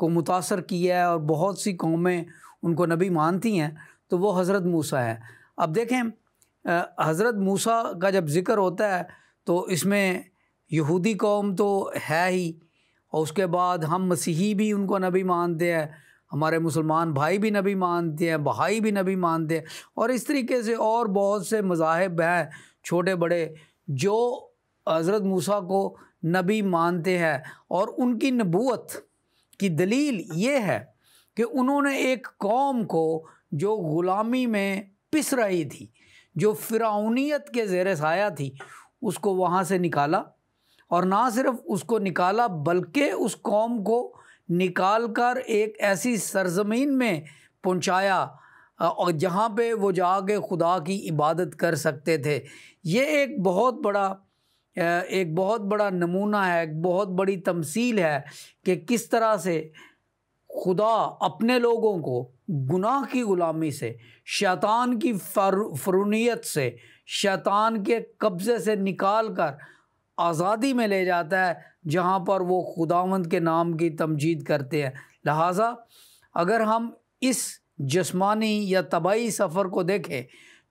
کو متاثر کیا ہے اور بہت سی قومیں ان کو نبی مانتی ہیں، تو وہ حضرت موسیٰ ہے۔ اب دیکھیں حضرت موسیٰ کا جب ذکر ہوتا ہے تو اس میں یہودی قوم تو ہے ہی، اور اس کے بعد ہم مسیحی بھی ان کو نبی مانتے ہیں، ہمارے مسلمان بھائی بھی نبی مانتے ہیں، بہائی بھی نبی مانتے ہیں، اور اس طریقے سے اور بہت سے مذاہب ہیں چھوٹے بڑے جو حضرت موسیٰ کو نبی مانتے ہیں۔ اور ان کی نبوت کی دلیل یہ ہے کہ انہوں نے ایک قوم کو جو غلامی میں پس رہی تھی، جو فرعونیت کے زیر سایہ تھی، اس کو وہاں سے نکالا، اور نہ صرف اس کو نکالا بلکہ اس قوم کو نکال کر ایک ایسی سرزمین میں پہنچایا اور جہاں پہ وہ جا کے خدا کی عبادت کر سکتے تھے۔ یہ ایک بہت بڑا نمونہ ہے، ایک بہت بڑی تمثیل ہے کہ کس طرح سے خدا اپنے لوگوں کو گناہ کی غلامی سے، شیطان کی فرعونیت سے، شیطان کے قبضے سے نکال کر آزادی میں لے جاتا ہے، جہاں پر وہ خداوند کے نام کی تمجید کرتے ہیں۔ لہٰذا اگر ہم اس جسمانی یا طبعی سفر کو دیکھیں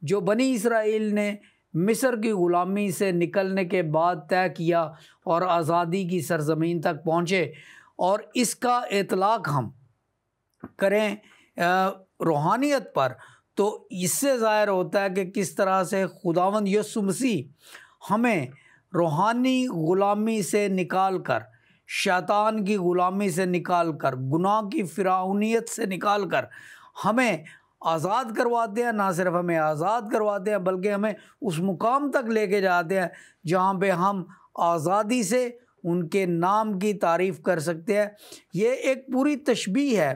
جو بنی اسرائیل نے مصر کی غلامی سے نکلنے کے بعد طے کیا اور آزادی کی سرزمین تک پہنچے، اور اس کا اطلاق ہم کریں روحانیت پر، تو اس سے ظاہر ہوتا ہے کہ کس طرح سے خداوند یسوع مسیح ہمیں روحانی غلامی سے نکال کر، شیطان کی غلامی سے نکال کر، گناہ کی فرعونیت سے نکال کر ہمیں آزاد کرواتے ہیں۔ نہ صرف ہمیں آزاد کرواتے ہیں بلکہ ہمیں اس مقام تک لے کے جاتے ہیں جہاں پہ ہم آزادی سے ان کے نام کی تعریف کر سکتے ہیں۔ یہ ایک پوری تشبیہ ہے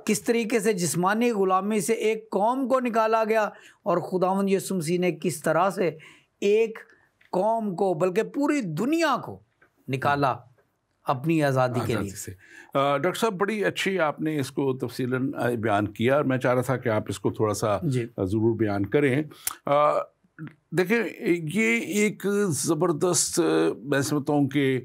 کس طریقے سے جسمانی غلامی سے ایک قوم کو نکالا گیا، اور خداوند یسوع مسیح نے کس طرح سے ایک قوم کو بلکہ پوری دنیا کو نکالا اپنی آزادی کے لیے۔ ڈاکٹر صاحب بڑی اچھی آپ نے اس کو تفصیلاً بیان کیا، اور میں چاہ رہا تھا کہ آپ اس کو تھوڑا سا ضرور بیان کریں۔ دیکھیں یہ ایک زبردست، میں سمجھتا ہوں کہ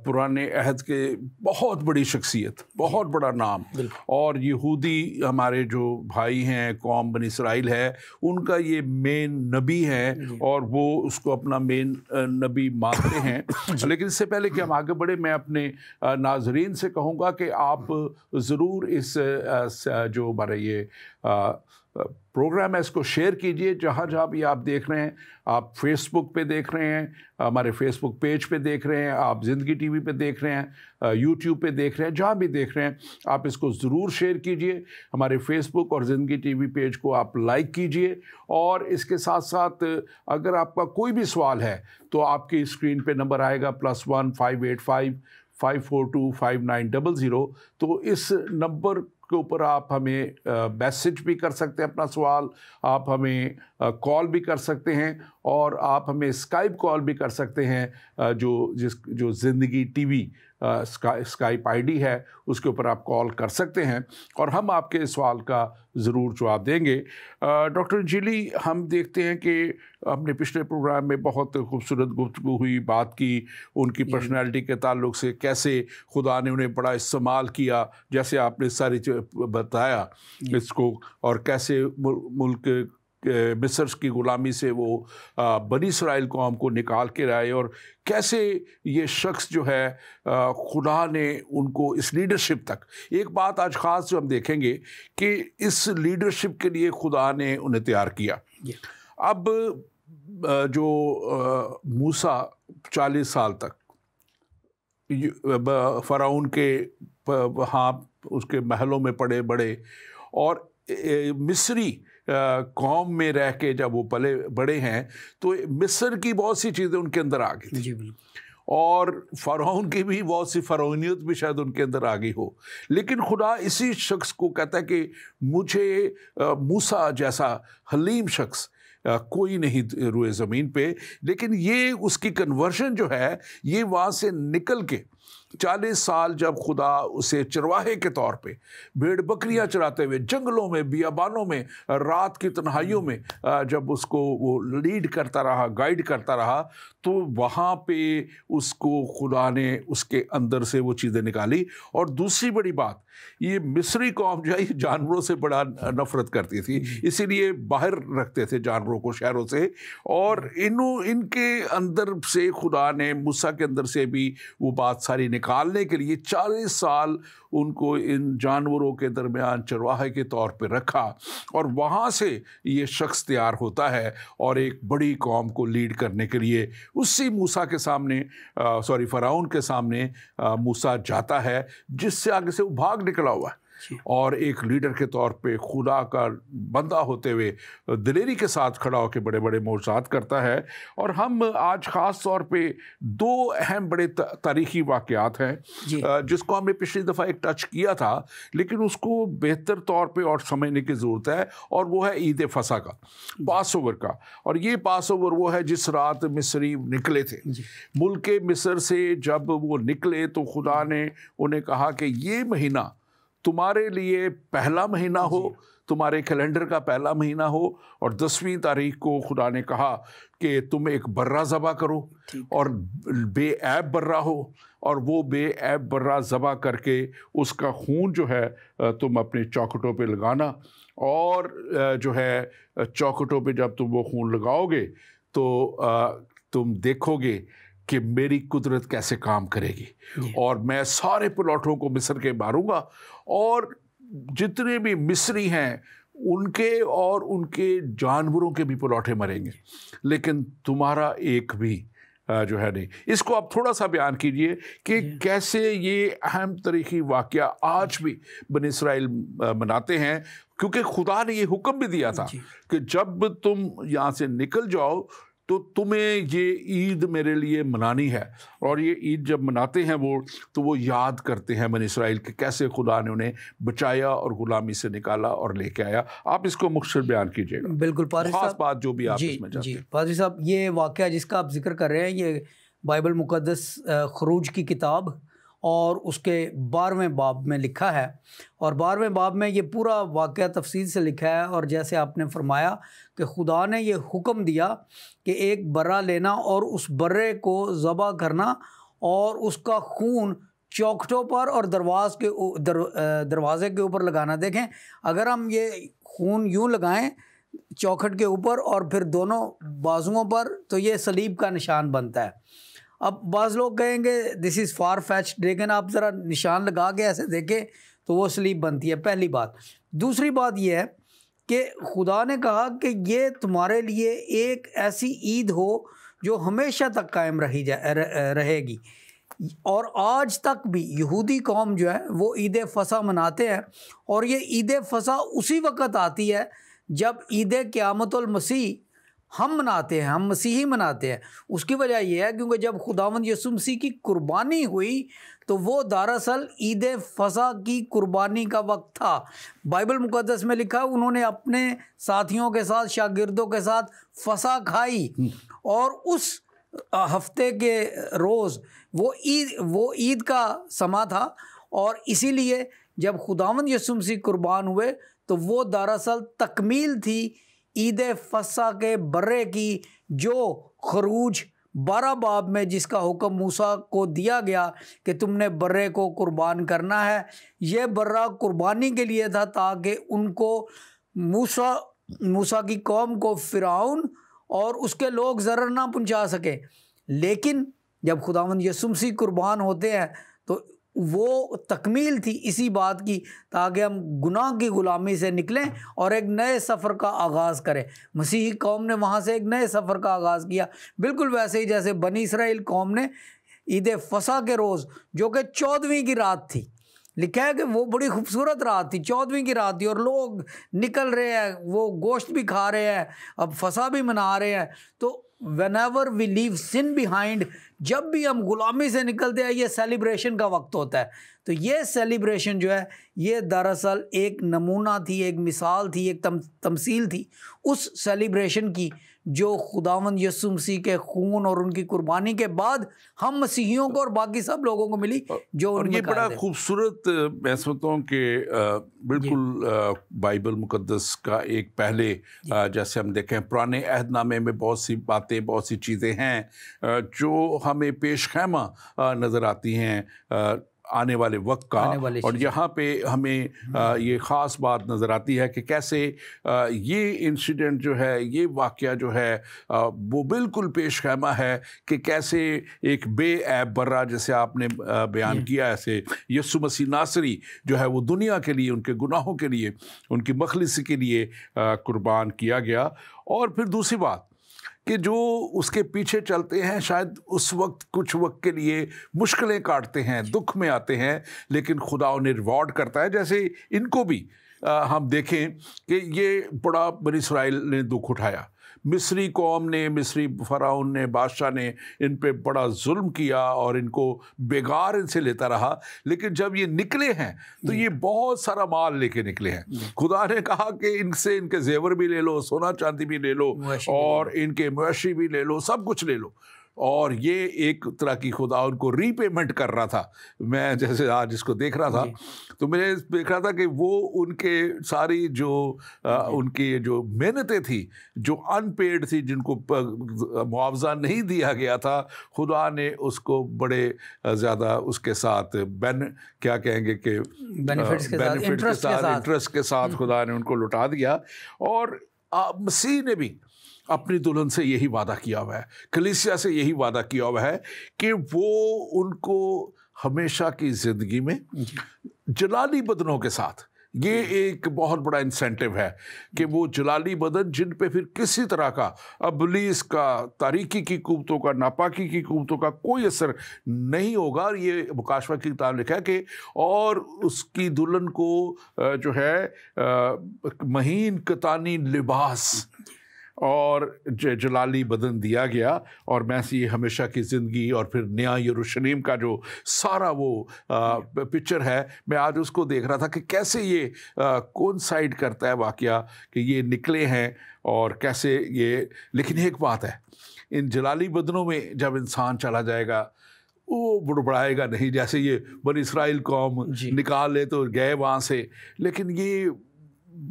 پرانے عہد کے بہت بڑی شخصیت، بہت بڑا نام، اور یہودی ہمارے جو بھائی ہیں، قوم بنی اسرائیل ہے، ان کا یہ مین نبی ہے اور وہ اس کو اپنا مین نبی مانتے ہیں۔ لیکن اس سے پہلے کہ ہم آگے بڑھیں، میں اپنے ناظرین سے کہوں گا کہ آپ ضرور اس جو ہمارے یہ پروگرام ہے اس کو شیئر کیجئے، جہاں جہاں بھی آپ دیکھ رہے ہیں۔ آپ فیس بک پہ دیکھ رہے ہیں، ہمارے فیس بک پیج پہ دیکھ رہے ہیں، آپ زندگی ٹی وی پہ دیکھ رہے ہیں، یوٹیوب پہ دیکھ رہے ہیں، جہاں بھی دیکھ رہے ہیں آپ اس کو ضرور شیئر کیجئے۔ ہمارے فیس بک اور زندگی ٹی وی پیج کو آپ لائک کیجئے، اور اس کے ساتھ ساتھ اگر آپ کا کوئی بھی سوال ہے تو آپ کی اسکرین پہ نمبر آئے گا +1 585 542 5900، تو اس نمبر کے اوپر آپ ہمیں میسج بھی کر سکتے ہیں اپنا سوال، آپ ہمیں کال بھی کر سکتے ہیں، اور آپ ہمیں اسکائپ کال بھی کر سکتے ہیں، جو زندگی T V Skype I D ہے اس کے اوپر آپ کال کر سکتے ہیں، اور ہم آپ کے سوال کا ضرور جواب دیں گے۔ ڈاکٹر انجیلی، ہم دیکھتے ہیں کہ ہم نے پچھلے پروگرام میں بہت خوبصورت گفتگو ہوئی، بات کی ان کی پرسنالٹی کے تعلق سے، کیسے خدا نے انہیں بڑا استعمال کیا، جیسے آپ نے ساری بتایا اس کو، اور کیسے ملک مصر کی غلامی سے وہ بنی اسرائیل قوم کو نکال کے لائے، اور کیسے یہ شخص جو ہے خدا نے ان کو اس لیڈرشپ تک، ایک بات آج خاص جو ہم دیکھیں گے کہ اس لیڈرشپ کے لیے خدا نے انہیں تیار کیا۔ اب جو موسیٰ 40 سال تک فرعون کے ہاں اس کے محلوں میں پڑے بڑے، اور مصری قوم میں رہ کے جب وہ پلے بڑے ہیں تو مصر کی بہت سی چیزیں ان کے اندر آ گئی تھی، اور فرعون کی بھی بہت سی فرعونیت بھی شاید ان کے اندر آ گئی ہو، لیکن خدا اسی شخص کو کہتا ہے کہ مجھے موسیٰ جیسا حلیم شخص کوئی نہیں روئے زمین پہ، لیکن یہ اس کی کنورژن جو ہے یہ وہاں سے نکل کے 40 سال جب خدا اسے چرواہے کے طور پہ بھیڑ بکریاں چراتے ہوئے جنگلوں میں، بیابانوں میں، رات کی تنہائیوں میں جب اس کو وہ لیڈ کرتا رہا، گائیڈ کرتا رہا، تو وہاں پہ اس کو خدا نے اس کے اندر سے وہ چیزیں نکالی۔ اور دوسری بڑی بات، یہ مصری قوم جو ہے یہ جانوروں سے بڑا نفرت کرتی تھی، اسی لیے باہر رکھتے تھے جانوروں کو شہروں سے، اور ان کے اندر سے خدا نے موسیٰ کے اندر سے بھی وہ بات ساری نکالنے کے لیے 40 سال ان کو ان جانوروں کے درمیان چرواہے کے طور پہ رکھا، اور وہاں سے یہ شخص تیار ہوتا ہے اور ایک بڑی قوم کو لیڈ کرنے کے لیے اسی موسیٰ کے سامنے فرعون کے سامنے موسیٰ جاتا ہے، جس سے آگے سے وہ بھاگ نکلا ہوا ہے، اور ایک لیڈر کے طور پہ خدا کا بندہ ہوتے ہوئے دلیری کے ساتھ کھڑا ہو کے بڑے بڑے معجزات کرتا ہے۔ اور ہم آج خاص طور پہ 2 اہم بڑے تاریخی واقعات ہیں جس کو ہم نے پچھلی دفعہ ایک ٹچ کیا تھا، لیکن اس کو بہتر طور پہ اور سمجھنے کی ضرورت ہے، اور وہ ہے عید فصح کا، پاس اوور کا۔ اور یہ پاس اوور وہ ہے جس رات مصری نکلے تھے ملک مصر سے۔ جب وہ نکلے تو خدا نے انہیں کہا کہ یہ مہینہ تمہارے لیے پہلا مہینہ ہو، تمہارے کیلنڈر کا پہلا مہینہ ہو، اور 10ویں تاریخ کو خدا نے کہا کہ تم ایک برہ ذبح کرو اور بے عیب برہ ہو، اور وہ بے عیب برہ ذبح کر کے اس کا خون جو ہے تم اپنے چوکھٹوں پہ لگانا، اور جو ہے چوکھٹوں پہ جب تم وہ خون لگاؤ گے تو تم دیکھو گے کہ میری قدرت کیسے کام کرے گی، اور میں سارے پلاٹوں کو مصر کے ماروں گا، اور جتنے بھی مصری ہیں ان کے اور ان کے جانوروں کے بھی پلاٹے مریں گے، لیکن تمہارا ایک بھی جو ہے نہیں۔ اس کو آپ تھوڑا سا بیان کیجئے کہ کیسے یہ اہم تاریخی واقعہ آج بھی بنی اسرائیل مناتے ہیں، کیونکہ خدا نے یہ حکم بھی دیا تھا کہ جب تم یہاں سے نکل جاؤ تو تمہیں یہ عید میرے لیے منانی ہے۔ اور یہ عید جب مناتے ہیں تو وہ یاد کرتے ہیں بنی اسرائیل کہ کیسے خدا نے انہیں بچایا اور غلامی سے نکالا اور لے کے آیا۔ آپ اس کو مختصر بیان کیجیے گا، بالکل پادری صاحب، خاص بات جو بھی آپ اس میں چاہتے ہیں۔ پادری صاحب، یہ واقعہ جس کا آپ ذکر کر رہے ہیں یہ بائبل مقدس خروج کی کتاب اور اس کے 12ویں باب میں لکھا ہے، اور 12ویں باب میں یہ پورا واقعہ تفصیل سے لکھا ہے۔ اور جیسے آپ نے فرمایا کہ خدا نے یہ حکم دیا کہ ایک برہ لینا اور اس برے کو ذبح کرنا اور اس کا خون چوکھٹوں پر اور دروازے کے اوپر لگانا۔ دیکھیں، اگر ہم یہ خون یوں لگائیں چوکھٹ کے اوپر اور پھر دونوں بازوؤں پر تو یہ صلیب کا نشان بنتا ہے۔ اب بعض لوگ کہیں گے دس از فار فیچڈ، لیکن آپ ذرا نشان لگا کے ایسے دیکھیں تو وہ صلیب بنتی ہے، پہلی بات۔ دوسری بات یہ ہے کہ خدا نے کہا کہ یہ تمہارے لیے ایک ایسی عید ہو جو ہمیشہ تک قائم رہے گی۔ اور آج تک بھی یہودی قوم جو ہے وہ عید فصح مناتے ہیں، اور یہ عید فصح اسی وقت آتی ہے جب عید قیامت المسیح ہم مناتے ہیں، ہم مسیحی مناتے ہیں۔ اس کی وجہ یہ ہے کیونکہ جب خداوند یسوع مسیح کی قربانی ہوئی تو وہ دراصل عید فصح کی قربانی کا وقت تھا۔ بائبل مقدس میں لکھا ہے انہوں نے اپنے ساتھیوں کے ساتھ، شاگردوں کے ساتھ فصح کھائی، اور اس ہفتے کے روز وہ عید کا سما تھا، اور اسی لیے جب خداوند یسوع مسیح قربان ہوئے تو وہ دراصل تکمیل تھی عید فصح کے برے کی، جو خروج 12 باب میں جس کا حکم موسیٰ کو دیا گیا کہ تم نے برے کو قربان کرنا ہے۔ یہ برہ قربانی کے لیے تھا تاکہ ان کو موسیٰ کی قوم کو فرعون اور اس کے لوگ ضرر نہ پہنچا سکے۔ لیکن جب خداوند یسوع مسیح قربان ہوتے ہیں تو وہ تکمیل تھی اسی بات کی، تاکہ ہم گناہ کی غلامی سے نکلیں اور ایک نئے سفر کا آغاز کریں۔ مسیحی قوم نے وہاں سے ایک نئے سفر کا آغاز کیا، بالکل ویسے ہی جیسے بنی اسرائیل قوم نے عید فصح کے روز، جو کہ 14ویں کی رات تھی، لکھا ہے کہ وہ بڑی خوبصورت رات تھی، 14ویں کی رات تھی، اور لوگ نکل رہے ہیں، وہ گوشت بھی کھا رہے ہیں، اب فصح بھی منا رہے ہیں۔ تو whenever we leave sin behind، جب بھی ہم غلامی سے نکلتے ہیں یہ سیلیبریشن کا وقت ہوتا ہے۔ تو یہ سیلیبریشن جو ہے یہ دراصل ایک نمونہ تھی، ایک مثال تھی، ایک تمثیل تھی اس سیلیبریشن کی جو خداوند یسوع مسیح کے خون اور ان کی قربانی کے بعد ہم مسیحیوں کو اور باقی سب لوگوں کو ملی جو ان میں یہ بڑا خوبصورت میں سمجھتا ہوں کہ بالکل بائبل مقدس کا ایک پہلے جیسے ہم دیکھیں پرانے عہد نامے میں بہت سی باتیں، بہت سی چیزیں ہیں جو ہمیں پیش خیمہ نظر آتی ہیں آنے والے وقت کا، اور یہاں پہ ہمیں یہ خاص بات نظر آتی ہے کہ کیسے یہ انسیڈنٹ جو ہے، یہ واقعہ جو ہے وہ بالکل پیش خیمہ ہے کہ کیسے ایک بے عیب برہ جیسے آپ نے بیان کیا، ایسے یسوع مسیح ناصری جو ہے وہ دنیا کے لیے، ان کے گناہوں کے لیے، ان کی مخلصی کے لیے قربان کیا گیا۔ اور پھر دوسری بات کہ جو اس کے پیچھے چلتے ہیں شاید اس وقت کچھ وقت کے لیے مشکلیں کاٹتے ہیں، دکھ میں آتے ہیں، لیکن خدا انہیں ریوارڈ کرتا ہے۔ جیسے ان کو بھی ہم دیکھیں کہ یہ بڑا بنی اسرائیل نے دکھ اٹھایا، مصری قوم نے، مصری فرعون نے، بادشاہ نے ان پہ بڑا ظلم کیا اور ان کو بیگار ان سے لیتا رہا، لیکن جب یہ نکلے ہیں تو یہ بہت سارا مال لے کے نکلے ہیں۔ خدا نے کہا کہ ان سے ان کے زیور بھی لے لو، سونا چاندی بھی لے لو، اور ان کے مویشی بھی لے لو، سب کچھ لے لو۔ اور یہ ایک طرح کی خدا ان کو ری پیمنٹ کر رہا تھا۔ میں جیسے آج اس کو دیکھ رہا تھا تو میں دیکھ رہا تھا کہ وہ ان کے ساری جو ان کی جو محنتیں تھیں، جو ان پیڈ تھی، جن کو معاوضہ نہیں دیا گیا تھا، خدا نے اس کو بڑے زیادہ اس کے ساتھ کیا کہیں گے کہ بینیفٹس کے ساتھ، انٹرسٹ کے ساتھ خدا نے ان کو لوٹا دیا۔ اور مسیح نے بھی اپنی دلہن سے یہی وعدہ کیا ہوا ہے، کلیسیا سے یہی وعدہ کیا ہوا ہے کہ وہ ان کو ہمیشہ کی زندگی میں جلالی بدنوں کے ساتھ، یہ ایک بہت بڑا انسینٹیو ہے کہ وہ جلالی بدن جن پہ پھر کسی طرح کا ابلیس کا، تاریکی کی قوتوں کا، ناپاکی کی قوتوں کا کوئی اثر نہیں ہوگا۔ اور یہ مکاشفہ کی کتاب لکھا ہے کہ اور اس کی دلہن کو جو ہے مہین کتانی لباس اور جلالی بدن دیا گیا، اور میں سے یہ ہمیشہ کی زندگی اور پھر نیا یروشلم کا جو سارا وہ پکچر ہے، میں آج اس کو دیکھ رہا تھا کہ کیسے یہ کونسائڈ کرتا ہے واقعہ کہ یہ نکلے ہیں اور کیسے یہ۔ لیکن ایک بات ہے، ان جلالی بدنوں میں جب انسان چلا جائے گا وہ بڑبڑائے گا نہیں، جیسے یہ بنی اسرائیل قوم نکال لے تو گئے وہاں سے، لیکن یہ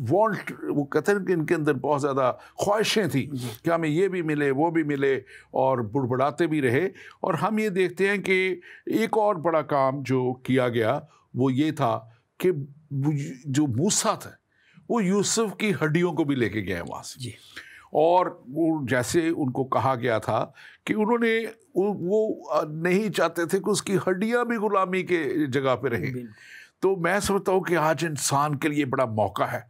وانٹ، وہ کہتے ہیں کہ ان کے اندر بہت زیادہ خواہشیں تھیں کہ ہمیں یہ بھی ملے، وہ بھی ملے، اور بڑبڑاتے بھی رہے۔ اور ہم یہ دیکھتے ہیں کہ ایک اور بڑا کام جو کیا گیا وہ یہ تھا کہ جو موسیٰ تھے وہ یوسف کی ہڈیوں کو بھی لے کے گئے وہاں سے، اور وہ جیسے ان کو کہا گیا تھا کہ انہوں نے وہ نہیں چاہتے تھے کہ اس کی ہڈیاں بھی غلامی کے جگہ پہ رہیں۔ تو میں سمجھتا ہوں کہ آج انسان کے لیے بڑا موقع ہے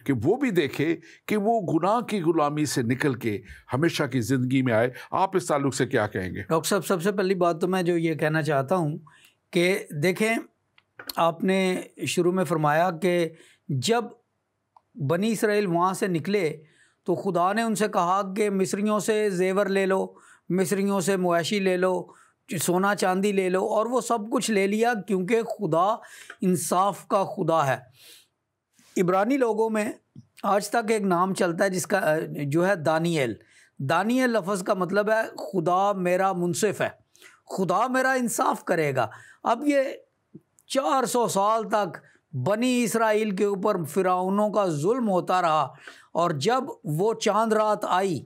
کہ وہ بھی دیکھے کہ وہ گناہ کی غلامی سے نکل کے ہمیشہ کی زندگی میں آئے۔ آپ اس تعلق سے کیا کہیں گے؟ ڈاکٹر صاحب، سب سے پہلی بات تو میں جو یہ کہنا چاہتا ہوں کہ دیکھیں، آپ نے شروع میں فرمایا کہ جب بنی اسرائیل وہاں سے نکلے تو خدا نے ان سے کہا کہ مصریوں سے زیور لے لو، مصریوں سے مویشی لے لو، سونا چاندی لے لو، اور وہ سب کچھ لے لیا کیونکہ خدا انصاف کا خدا ہے۔ عبرانی لوگوں میں آج تک ایک نام چلتا ہے جس کا جو ہے دانیل۔ دانیل لفظ کا مطلب ہے خدا میرا منصف ہے، خدا میرا انصاف کرے گا۔ اب یہ 400 سال تک بنی اسرائیل کے اوپر فرعونوں کا ظلم ہوتا رہا، اور جب وہ چاند رات آئی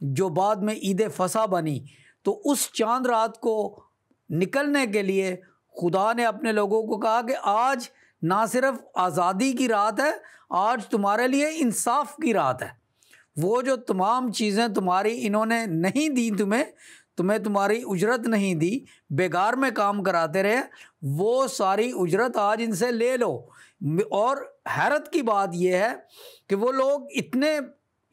جو بعد میں عید فصح بنی، تو اس چاند رات کو نکلنے کے لیے خدا نے اپنے لوگوں کو کہا کہ آج نہ صرف آزادی کی رات ہے، آج تمہارے لیے انصاف کی رات ہے۔ وہ جو تمام چیزیں تمہاری انہوں نے نہیں دی، تمہیں تمہاری اجرت نہیں دی، بیگار میں کام کراتے رہے، وہ ساری اجرت آج ان سے لے لو۔ اور حیرت کی بات یہ ہے کہ وہ لوگ اتنے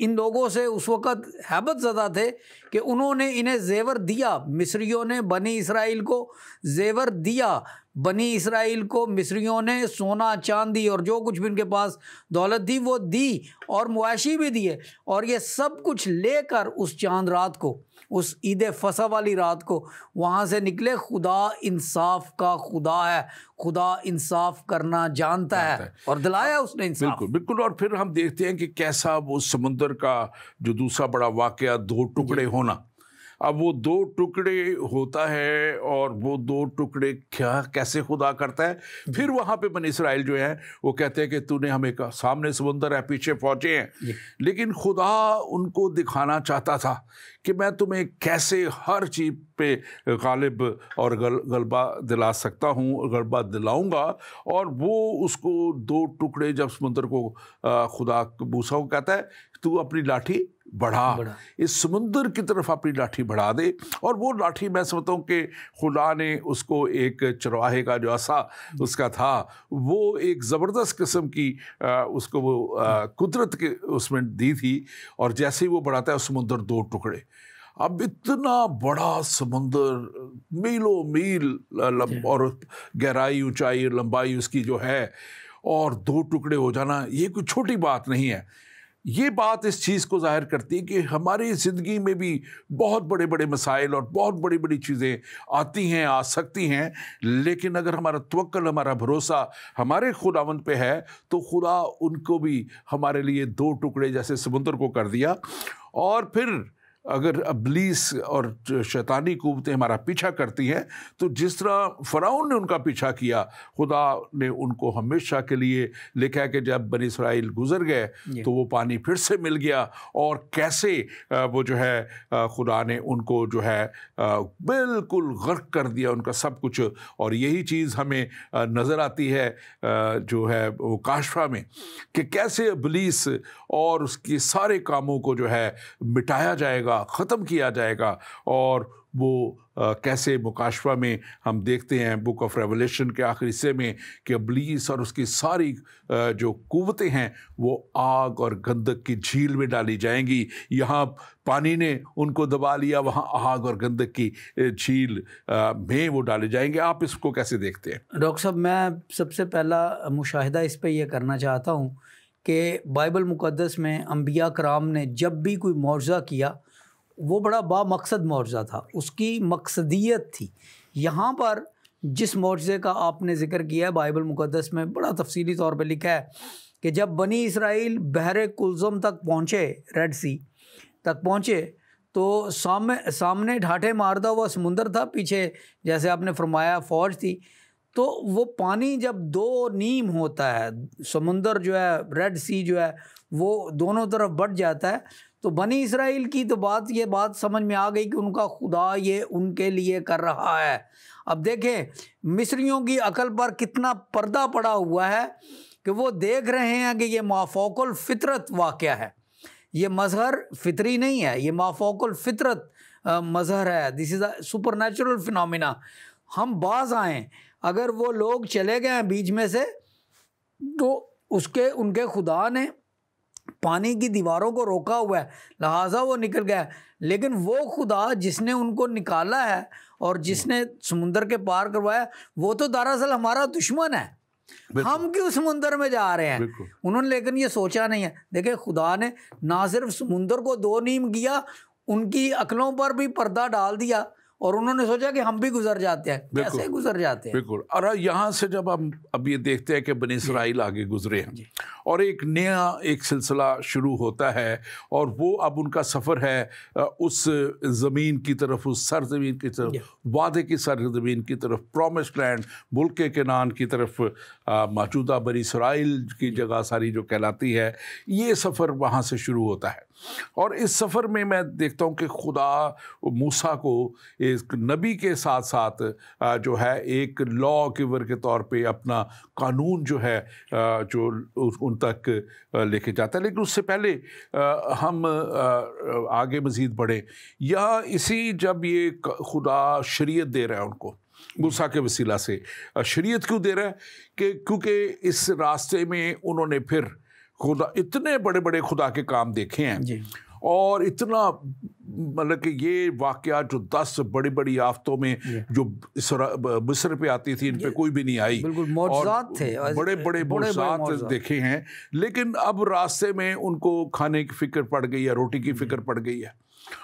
ان لوگوں سے اس وقت ہیبت زدہ تھے کہ انہوں نے انہیں زیور دیا، مصریوں نے بنی اسرائیل کو زیور دیا، بنی اسرائیل کو مصریوں نے سونا چاندی اور جو کچھ بھی ان کے پاس دولت تھی وہ دی اور مواشی بھی دیے، اور یہ سب کچھ لے کر اس چاند رات کو، اس عید فصح والی رات کو وہاں سے نکلے۔ خدا انصاف کا خدا ہے، خدا انصاف کرنا جانتا ہے اور دلایا اس نے انصاف۔ بالکل بالکل۔ اور پھر ہم دیکھتے ہیں کہ کیسا وہ سمندر کا جو دوسرا بڑا واقعہ 2 ٹکڑے ہونا، اب وہ 2 ٹکڑے ہوتا ہے، اور وہ 2 ٹکڑے کیسے خدا کرتا ہے۔ پھر وہاں پہ بنی اسرائیل جو ہیں وہ کہتے ہیں کہ تو نے ہمیں کہا سامنے سمندر ہے، پیچھے فوجیں ہیں، لیکن خدا ان کو دکھانا چاہتا تھا کہ میں تمہیں کیسے ہر چیز پہ غالب اور غلبہ دلا سکتا ہوں، غلبہ دلاؤں گا۔ اور وہ اس کو 2 ٹکڑے جب سمندر کو خدا موسیٰ کو کہتا ہے تو اپنی لاٹھی بڑھا، اس سمندر کی طرف اپنی لاٹھی بڑھا دے، اور وہ لاٹھی میں سمجھتا ہوں کہ خدا نے اس کو ایک چرواہے کا جو عصا اس کا تھا، وہ ایک زبردست قسم کی اس کو وہ قدرت کے اس میں دی تھی، اور جیسے ہی وہ بڑھاتا ہے سمندر 2 ٹکڑے۔ اب اتنا بڑا سمندر، میلوں میل اور گہرائی، اونچائی، لمبائی اس کی جو ہے، اور 2 ٹکڑے ہو جانا یہ کوئی چھوٹی بات نہیں ہے۔ یہ بات اس چیز کو ظاہر کرتی ہے کہ ہماری زندگی میں بھی بہت بڑے بڑے مسائل اور بہت بڑی بڑی چیزیں آتی ہیں، آ سکتی ہیں، لیکن اگر ہمارا توکل، ہمارا بھروسہ ہمارے خداوند پہ ہے تو خدا ان کو بھی ہمارے لیے 2 ٹکڑے جیسے سمندر کو کر دیا۔ اور پھر اگر ابلیس اور شیطانی قوتیں ہمارا پیچھا کرتی ہیں تو جس طرح فرعون نے ان کا پیچھا کیا، خدا نے ان کو ہمیشہ کے لیے لکھا ہے کہ جب بنی اسرائیل گزر گئے تو وہ پانی پھر سے مل گیا، اور کیسے وہ جو ہے خدا نے ان کو جو ہے بالکل غرق کر دیا ان کا سب کچھ۔ اور یہی چیز ہمیں نظر آتی ہے جو ہے وہ کاشفہ میں، کہ کیسے ابلیس اور اس کے سارے کاموں کو جو ہے مٹایا جائے گا، ختم کیا جائے گا۔ اور وہ کیسے مکاشفہ میں ہم دیکھتے ہیں بک آف ریولیشن کے آخری حصے میں کہ ابلیس اور اس کی ساری جو قوتیں ہیں وہ آگ اور گندک کی جھیل میں ڈالی جائیں گی۔ یہاں پانی نے ان کو دبا لیا، وہاں آگ اور گندک کی جھیل میں وہ ڈالے جائیں گے۔ آپ اس کو کیسے دیکھتے ہیں؟ ڈاکٹر صاحب، میں سب سے پہلا مشاہدہ اس پہ یہ کرنا چاہتا ہوں کہ بائبل مقدس میں انبیاء کرام نے جب بھی کوئی معجزہ کیا وہ بڑا با مقصد معجزہ تھا، اس کی مقصدیت تھی۔ یہاں پر جس معجزے کا آپ نے ذکر کیا ہے بائبل مقدس میں بڑا تفصیلی طور پہ لکھا ہے کہ جب بنی اسرائیل بحر کلزم تک پہنچے، ریڈ سی تک پہنچے، تو سامنے ڈھاٹے مارتا ہوا سمندر تھا، پیچھے جیسے آپ نے فرمایا فوج تھی۔ تو وہ پانی جب 2 نیم ہوتا ہے، سمندر جو ہے ریڈ سی جو ہے وہ دونوں طرف بٹ جاتا ہے، تو بنی اسرائیل کی تو یہ بات سمجھ میں آ گئی کہ ان کا خدا یہ ان کے لیے کر رہا ہے۔ اب دیکھیں مصریوں کی عقل پر کتنا پردہ پڑا ہوا ہے کہ وہ دیکھ رہے ہیں کہ یہ مافوق الفطرت واقعہ ہے، یہ مظہر فطری نہیں ہے، یہ مافوق الفطرت مظہر ہے، دس از اے سپر نیچرل فنومینا۔ ہم باز آئیں، اگر وہ لوگ چلے گئے ہیں بیچ میں سے تو ان کے خدا نے پانی کی دیواروں کو روکا ہوا ہے، لہٰذا وہ نکل گیا، لیکن وہ خدا جس نے ان کو نکالا ہے اور جس نے سمندر کے پار کروایا وہ تو دراصل ہمارا دشمن ہے۔ ہم کیوں سمندر میں جا رہے ہیں؟ انہوں نے لیکن یہ سوچا نہیں ہے۔ دیکھیں خدا نے نہ صرف سمندر کو 2 نیم کیا، ان کی عقلوں پر بھی پردہ ڈال دیا، اور انہوں نے سوچا کہ ہم بھی گزر جاتے ہیں۔ کیسے گزر جاتے ہیں؟ بالکل۔ اور یہاں سے جب ہم اب یہ دیکھتے ہیں کہ بنی اسرائیل آگے گزرے ہیں اور ایک نیا سلسلہ شروع ہوتا ہے، اور وہ اب ان کا سفر ہے اس زمین کی طرف، اس سرزمین کی طرف، وعدے کی سرزمین کی طرف، پرومسڈ لینڈ، ملک کنعان کی طرف، موجودہ بنی اسرائیل کی جگہ ساری جو کہلاتی ہے، یہ سفر وہاں سے شروع ہوتا ہے۔ اور اس سفر میں میں دیکھتا ہوں کہ خدا موسیٰ کو ایک نبی کے ساتھ ساتھ جو ہے ایک لا گیور کے طور پہ اپنا قانون جو ہے جو ان تک لے کے جاتا ہے۔ لیکن اس سے پہلے ہم آگے مزید بڑھیں، یہاں اسی جب یہ خدا شریعت دے رہا ہے ان کو موسیٰ کے وسیلہ سے، شریعت کیوں دے رہا ہے؟ کہ کیونکہ اس راستے میں انہوں نے پھر خدا اتنے بڑے بڑے خدا کے کام دیکھے ہیں، اور اتنا مطلب کہ یہ واقعات جو 10 بڑی بڑی آفتوں میں جو مصر پہ آتی تھی ان پہ کوئی بھی نہیں آئی, بالکل معجزات تھے, بڑے بڑے معجزات دیکھے ہیں. لیکن اب راستے میں ان کو کھانے کی فکر پڑ گئی ہے, روٹی کی فکر پڑ گئی ہے,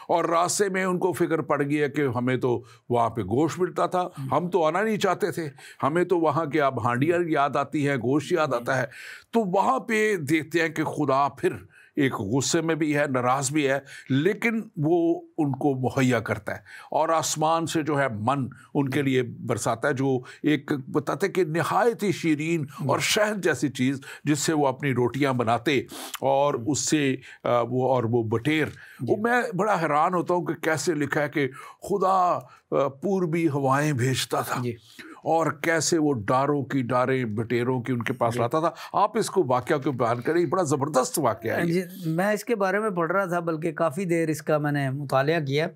اور راستے میں ان کو فکر پڑ گئی ہے کہ ہمیں تو وہاں پہ گوشت ملتا تھا, ہم تو آنا نہیں چاہتے تھے, ہمیں تو وہاں کے اب ہانڈیاں یاد آتی ہیں, گوشت یاد آتا ہے. تو وہاں پہ دیکھتے ہیں کہ خدا پھر ایک غصے میں بھی ہے, ناراض بھی ہے, لیکن وہ ان کو مہیا کرتا ہے اور آسمان سے جو ہے من ان کے لیے برساتا ہے, جو ایک بتاتے کہ نہایت ہی شیرین اور شہد جیسی چیز جس سے وہ اپنی روٹیاں بناتے, اور اس سے وہ بٹیر. وہ میں بڑا حیران ہوتا ہوں کہ کیسے لکھا ہے کہ خدا پوربی ہوائیں بھیجتا تھا اور کیسے وہ ڈاروں کی ڈاریں بٹیروں کی ان کے پاس لاتا تھا. آپ اس کو واقعہ کو بیان کریں, بڑا زبردست واقعہ ہے. جی, میں اس کے بارے میں پڑھ رہا تھا, بلکہ کافی دیر اس کا میں نے مطالعہ کیا,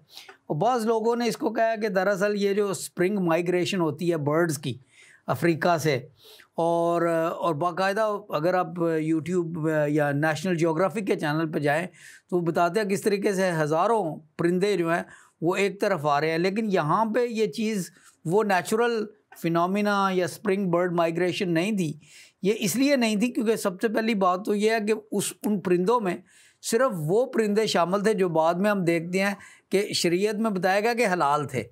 اور بعض لوگوں نے اس کو کہا کہ دراصل یہ جو اسپرنگ مائیگریشن ہوتی ہے برڈز کی افریقہ سے, اور باقاعدہ اگر آپ یوٹیوب یا نیشنل جیوگرافی کے چینل پہ جائیں تو بتاتے ہیں کس طریقے سے ہزاروں پرندے جو ہیں وہ ایک طرف آ رہے ہیں. لیکن یہاں پہ یہ چیز وہ نیچرل فینومینا یا اسپرنگ برڈ مائیگریشن نہیں تھی. یہ اس لیے نہیں تھی کیونکہ سب سے پہلی بات تو یہ ہے کہ ان پرندوں میں صرف وہ پرندے شامل تھے جو بعد میں ہم دیکھتے ہیں کہ شریعت میں بتایا گیا کہ حلال تھے.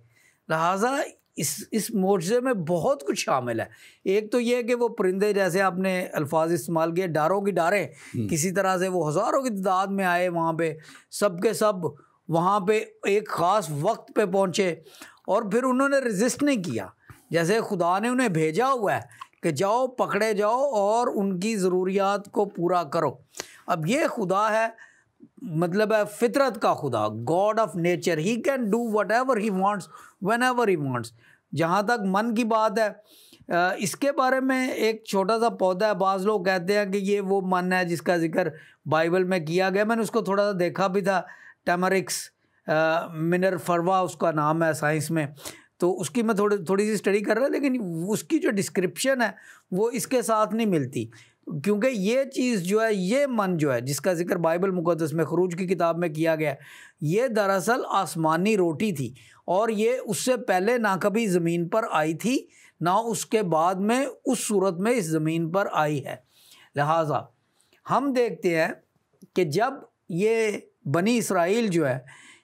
لہٰذا اس معجزے میں بہت کچھ شامل ہے. ایک تو یہ کہ وہ پرندے جیسے آپ نے الفاظ استعمال کیے, ڈاروں کی ڈاریں, کسی طرح سے وہ ہزاروں کی تعداد میں آئے وہاں پہ, سب کے سب وہاں پہ ایک خاص وقت پہ پہنچے, اور پھر انہوں نے رزسٹ نہیں کیا. جیسے خدا نے انہیں بھیجا ہوا ہے کہ جاؤ پکڑے جاؤ اور ان کی ضروریات کو پورا کرو. اب یہ خدا ہے, مطلب ہے فطرت کا خدا, God of nature. He can do what ever he wants when ever he wants. جہاں تک من کی بات ہے, اس کے بارے میں ایک چھوٹا سا پودا ہے, بعض لوگ کہتے ہیں کہ یہ وہ من ہے جس کا ذکر بائبل میں کیا گیا. میں نے اس کو تھوڑا سا دیکھا بھی تھا, ٹیمرکس منرفروا اس کا نام ہے سائنس میں, تو اس کی میں تھوڑی سی اسٹڈی کر رہا, لیکن اس کی جو ڈسکرپشن ہے وہ اس کے ساتھ نہیں ملتی, کیونکہ یہ چیز جو ہے, یہ من جو ہے جس کا ذکر بائبل مقدس میں خروج کی کتاب میں کیا گیا ہے, یہ دراصل آسمانی روٹی تھی, اور یہ اس سے پہلے نہ کبھی زمین پر آئی تھی, نہ اس کے بعد میں اس صورت میں اس زمین پر آئی ہے. لہٰذا ہم دیکھتے ہیں کہ جب یہ بنی اسرائیل جو ہے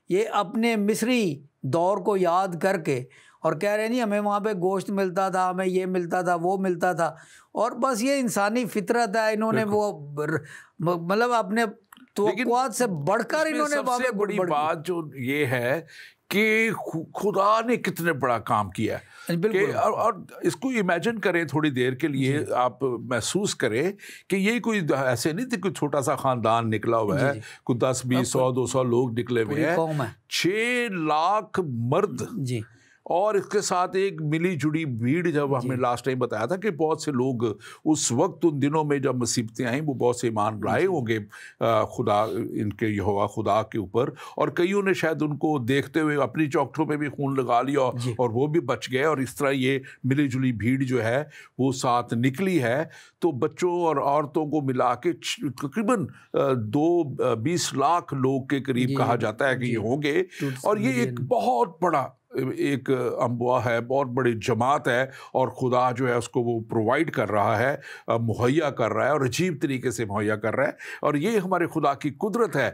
یہ اپنے مصری دور کو یاد کر کے اور کہہ رہے نہیں ہمیں وہاں پہ گوشت ملتا تھا, ہمیں یہ ملتا تھا, وہ ملتا تھا, اور بس یہ انسانی فطرت ہے, انہوں نے وہ مطلب اپنے توقعات سے بڑھ کر انہوں نے سب سے بڑی بات جو یہ ہے کہ خدا نے کتنے بڑا کام کیا ہے. اور اس کو امیجن کریں تھوڑی دیر کے لیے, آپ محسوس کریں کہ یہ کوئی ایسے نہیں تھے کوئی چھوٹا سا خاندان نکلا ہوا ہے, کوئی 10 20 100 200 لوگ نکلے ہوئے ہیں, 6 لاکھ مرد, اور اس کے ساتھ ایک ملی جڑی بھیڑ. جب ہم نے لاسٹ ٹائم بتایا تھا کہ بہت سے لوگ اس وقت ان دنوں میں جب مصیبتیں آئیں وہ بہت سے ایمان لائے ہوں گے خدا, ان کے یہوہ خدا کے اوپر, اور کئیوں نے شاید ان کو دیکھتے ہوئے اپنی چوکٹوں میں بھی خون لگا لیا اور وہ بھی بچ گئے, اور اس طرح یہ ملی جلی بھیڑ جو ہے وہ ساتھ نکلی ہے. تو بچوں اور عورتوں کو ملا کے تقریباً 20 لاکھ لوگ کے قریب کہا جاتا ہے کہ یہ ہوں گے, اور یہ ایک بہت بڑا ایک انبوا ہے, بہت بڑی جماعت ہے, اور خدا جو ہے اس کو وہ پرووائڈ کر رہا ہے, مہیا کر رہا ہے, اور عجیب طریقے سے مہیا کر رہا ہے. اور یہ ہمارے خدا کی قدرت ہے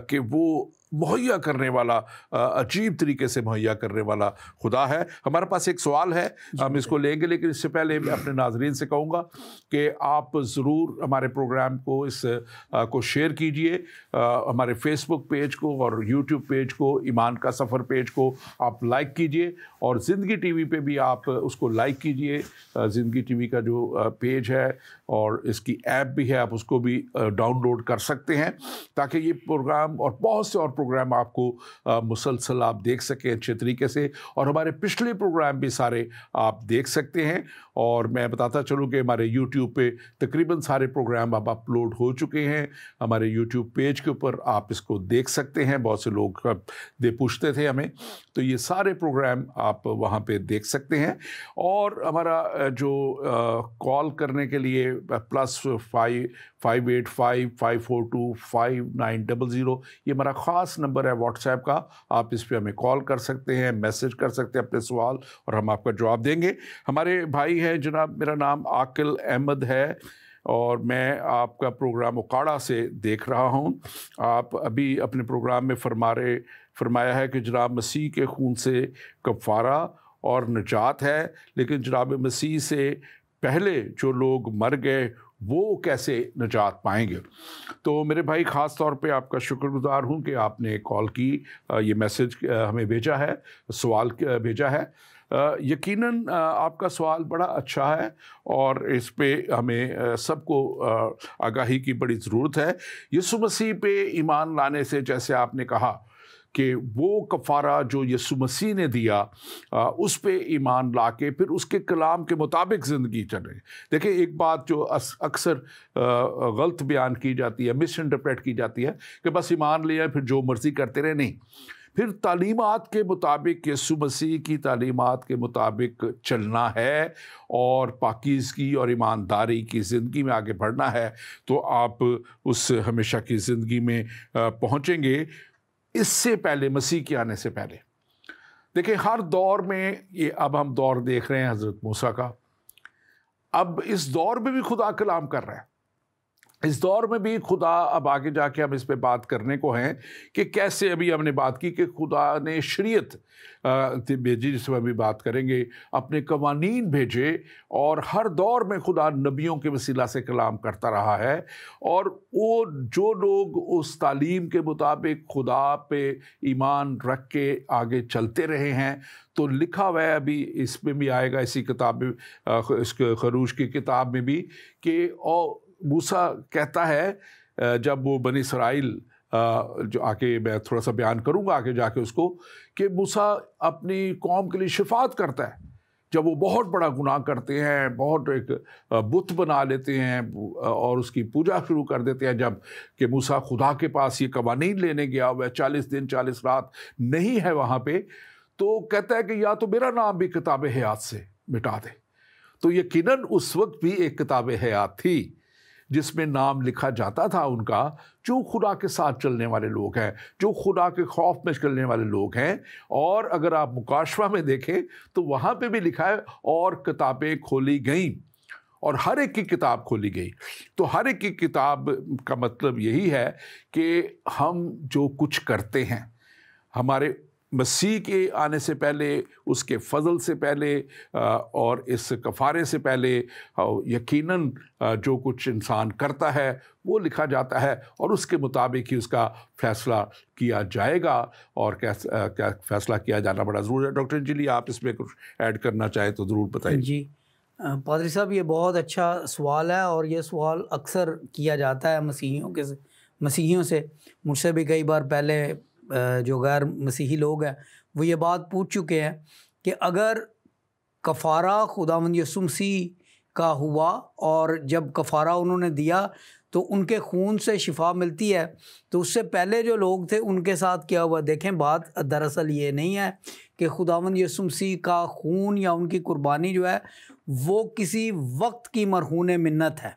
کہ وہ مہیا کرنے والا, عجیب طریقے سے مہیا کرنے والا خدا ہے. ہمارے پاس ایک سوال ہے, ہم اس کو لیں گے, لیکن اس سے پہلے میں اپنے ناظرین سے کہوں گا کہ آپ ضرور ہمارے پروگرام کو کو شیئر کیجئے, ہمارے فیس بک پیج کو اور یوٹیوب پیج کو, ایمان کا سفر پیج کو آپ لائک کیجئے, اور زندگی ٹی وی پہ بھی آپ اس کو لائک کیجئے. زندگی ٹی وی کا جو پیج ہے اور اس کی ایپ بھی ہے, آپ اس کو بھی ڈاؤن لوڈ کر سکتے ہیں, تاکہ یہ پروگرام اور بہت سے اور پروگرام آپ کو مسلسل آپ دیکھ سکیں اچھے طریقے سے, اور ہمارے پچھلے پروگرام بھی سارے آپ دیکھ سکتے ہیں. اور میں بتاتا چلوں کہ ہمارے یوٹیوب پہ تقریباً سارے پروگرام اب اپلوڈ ہو چکے ہیں. ہمارے یوٹیوب پیج کے اوپر آپ اس کو دیکھ سکتے ہیں. بہت سے لوگ پوچھتے تھے ہمیں, تو یہ سارے پروگرام آپ آپ وہاں پہ دیکھ سکتے ہیں. اور ہمارا جو کال کرنے کے لیے +58554254900 یہ ہمارا خاص نمبر ہے واٹس ایپ کا. آپ اس پہ ہمیں کال کر سکتے ہیں, میسج کر سکتے ہیں اپنے سوال, اور ہم آپ کا جواب دیں گے. ہمارے بھائی ہیں جناب, میرا نام عاقل احمد ہے اور میں آپ کا پروگرام اکاڑا سے دیکھ رہا ہوں. آپ ابھی اپنے پروگرام میں فرمایا ہے کہ جناب مسیح کے خون سے کفارہ اور نجات ہے, لیکن جناب مسیح سے پہلے جو لوگ مر گئے وہ کیسے نجات پائیں گے. تو میرے بھائی خاص طور پہ آپ کا شکر گزار ہوں کہ آپ نے کال کی, یہ میسج ہمیں بھیجا ہے, سوال بھیجا ہے. یقیناً آپ کا سوال بڑا اچھا ہے اور اس پہ ہمیں سب کو آگاہی کی بڑی ضرورت ہے. یسوع مسیح پہ ایمان لانے سے, جیسے آپ نے کہا کہ وہ کفارہ جو یسوع مسیح نے دیا, اس پہ ایمان لا کے پھر اس کے کلام کے مطابق زندگی چلے. دیکھیں ایک بات جو اکثر غلط بیان کی جاتی ہے, مس انٹرپریٹ کی جاتی ہے کہ بس ایمان لیا پھر جو مرضی کرتے رہے. نہیں, پھر تعلیمات کے مطابق, یسوع مسیح کی تعلیمات کے مطابق چلنا ہے اور پاکیزگی اور ایمانداری کی زندگی میں آگے بڑھنا ہے, تو آپ اس ہمیشہ کی زندگی میں پہنچیں گے. اس سے پہلے, مسیح کے آنے سے پہلے, دیکھیں ہر دور میں, یہ اب ہم دور دیکھ رہے ہیں حضرت موسیٰ کا, اب اس دور میں بھی خدا کلام کر رہا ہے. اس دور میں بھی خدا, اب آگے جا کے ہم اس پہ بات کرنے کو ہیں کہ کیسے, ابھی ہم نے بات کی کہ خدا نے شریعت بھیجی, جس میں ابھی بات کریں گے, اپنے قوانین بھیجے, اور ہر دور میں خدا نبیوں کے وسیلہ سے کلام کرتا رہا ہے. اور وہ جو لوگ اس تعلیم کے مطابق خدا پہ ایمان رکھ کے آگے چلتے رہے ہیں, تو لکھا ہوا ہے, ابھی اس میں بھی آئے گا, اسی کتاب میں, اس خروج کی کتاب میں بھی, کہ موسیٰ کہتا ہے جب وہ بنی اسرائیل, جو آگے میں تھوڑا سا بیان کروں گا آگے جا کے اس کو, کہ موسیٰ اپنی قوم کے لیے شفاعت کرتا ہے جب وہ بہت بڑا گناہ کرتے ہیں, بہت ایک بت بنا لیتے ہیں اور اس کی پوجا شروع کر دیتے ہیں. جب کہ موسیٰ خدا کے پاس یہ قوانین لینے گیا ہوا ہے, 40 دن 40 رات نہیں ہے وہاں پہ, تو کہتا ہے کہ یا تو میرا نام بھی کتاب حیات سے مٹا دے. تو یقیناً اس وقت بھی ایک کتاب حیات تھی جس میں نام لکھا جاتا تھا ان کا, جو خدا کے ساتھ چلنے والے لوگ ہیں, جو خدا کے خوف میں چلنے والے لوگ ہیں. اور اگر آپ مکاشفہ میں دیکھیں تو وہاں پہ بھی لکھا ہے, اور کتابیں کھولی گئیں, اور ہر ایک کی کتاب کھولی گئی. تو ہر ایک کی کتاب کا مطلب یہی ہے کہ ہم جو کچھ کرتے ہیں, ہمارے مسیح کے آنے سے پہلے, اس کے فضل سے پہلے, اور اس کفارے سے پہلے, یقیناً جو کچھ انسان کرتا ہے وہ لکھا جاتا ہے, اور اس کے مطابق ہی اس کا فیصلہ کیا جائے گا. اور کیا فیصلہ کیا جانا بڑا ضروری ہے. ڈاکٹر انجلی, آپ اس میں کچھ ایڈ کرنا چاہیں تو ضرور بتائیں. جی پادری صاحب, یہ بہت اچھا سوال ہے, اور یہ سوال اکثر کیا جاتا ہے مسیحیوں سے. مجھ سے بھی کئی بار پہلے جو غیر مسیحی لوگ ہیں وہ یہ بات پوچھ چکے ہیں کہ اگر کفارہ خداوند یسوع مسیح کا ہوا, اور جب کفارہ انہوں نے دیا تو ان کے خون سے شفا ملتی ہے, تو اس سے پہلے جو لوگ تھے ان کے ساتھ کیا ہوا. دیکھیں بات دراصل یہ نہیں ہے کہ خداوند یسوع مسیح کا خون یا ان کی قربانی جو ہے وہ کسی وقت کی مرہون منت ہے.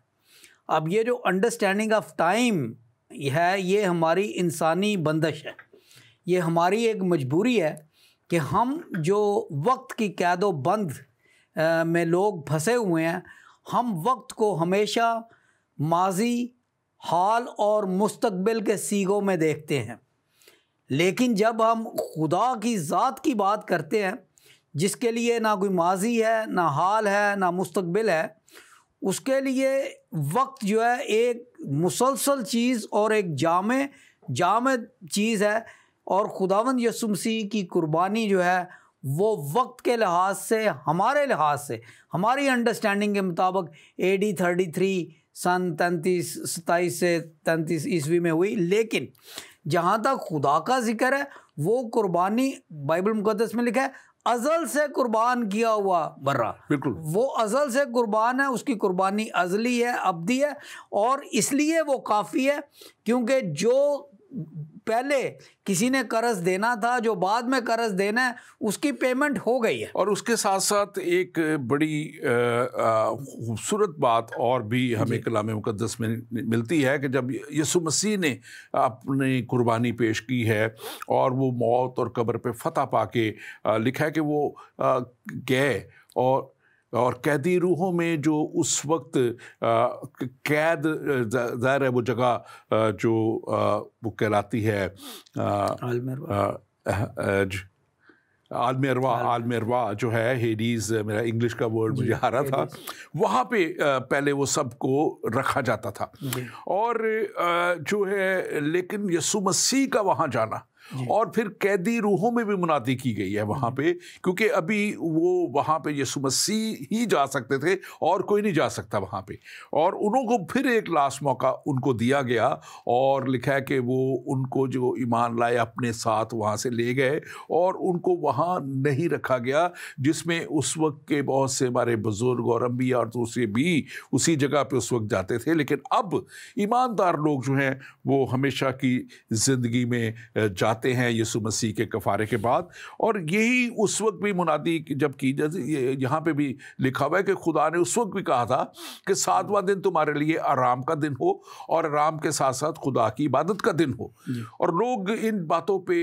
اب یہ جو انڈرسٹینڈنگ آف ٹائم ہے, یہ ہماری انسانی بندش ہے, یہ ہماری ایک مجبوری ہے کہ ہم جو وقت کی قید و بند میں لوگ پھنسے ہوئے ہیں, ہم وقت کو ہمیشہ ماضی, حال اور مستقبل کے سیغوں میں دیکھتے ہیں. لیکن جب ہم خدا کی ذات کی بات کرتے ہیں, جس کے لیے نہ کوئی ماضی ہے, نہ حال ہے, نہ مستقبل ہے, اس کے لیے وقت جو ہے ایک مسلسل چیز اور ایک جامد چیز ہے. اور خداوند یسوع مسیح کی قربانی جو ہے وہ وقت کے لحاظ سے, ہمارے لحاظ سے, ہماری انڈرسٹینڈنگ کے مطابق AD 33 سن 27 سے 33 عیسوی میں ہوئی. لیکن جہاں تک خدا کا ذکر ہے, وہ قربانی بائبل مقدس میں لکھا ہے ازل سے قربان کیا ہوا برا. بالکل, وہ ازل سے قربان ہے, اس کی قربانی ازلی ہے, ابدی ہے, اور اس لیے وہ کافی ہے کیونکہ جو پہلے کسی نے قرض دینا تھا، جو بعد میں قرض دینا ہے اس کی پیمنٹ ہو گئی ہے۔ اور اس کے ساتھ ساتھ ایک بڑی خوبصورت بات اور بھی ہمیں کلام مقدس میں ملتی ہے کہ جب یسوع مسیح نے اپنی قربانی پیش کی ہے اور وہ موت اور قبر پہ فتح پا کے، لکھا ہے کہ وہ گئے اور قیدی روحوں میں جو اس وقت قید، ظاہر ہے وہ جگہ جو وہ کہلاتی ہے عالم ارواح جو ہے، ہیڈیز، میرا انگلش کا ورڈ مجھے آ رہا تھا، وہاں پہ پہلے وہ سب کو رکھا جاتا تھا۔ اور جو ہے لیکن یسوع مسیح کا وہاں جانا اور پھر قیدی روحوں میں بھی منادی کی گئی ہے وہاں پہ، کیونکہ ابھی وہ وہاں پہ یسوع مسیح ہی جا سکتے تھے اور کوئی نہیں جا سکتا وہاں پہ، اور انہوں کو پھر ایک لاسٹ موقع ان کو دیا گیا، اور لکھا ہے کہ وہ ان کو جو ایمان لائے اپنے ساتھ وہاں سے لے گئے، اور ان کو وہاں نہیں رکھا گیا جس میں اس وقت کے بہت سے ہمارے بزرگ اور انبیاء اور دوسرے بھی اسی جگہ پہ اس وقت جاتے تھے، لیکن اب ایماندار لوگ جو ہیں وہ ہمیشہ کی زندگی میں جاتے ہیں یسوع مسیح کے کفارے کے بعد۔ اور یہی اس وقت بھی منادی جب کی جیسے یہاں پہ بھی لکھا ہوا ہے کہ خدا نے اس وقت بھی کہا تھا کہ 7واں دن تمہارے لیے آرام کا دن ہو اور آرام کے ساتھ ساتھ خدا کی عبادت کا دن ہو، اور لوگ ان باتوں پہ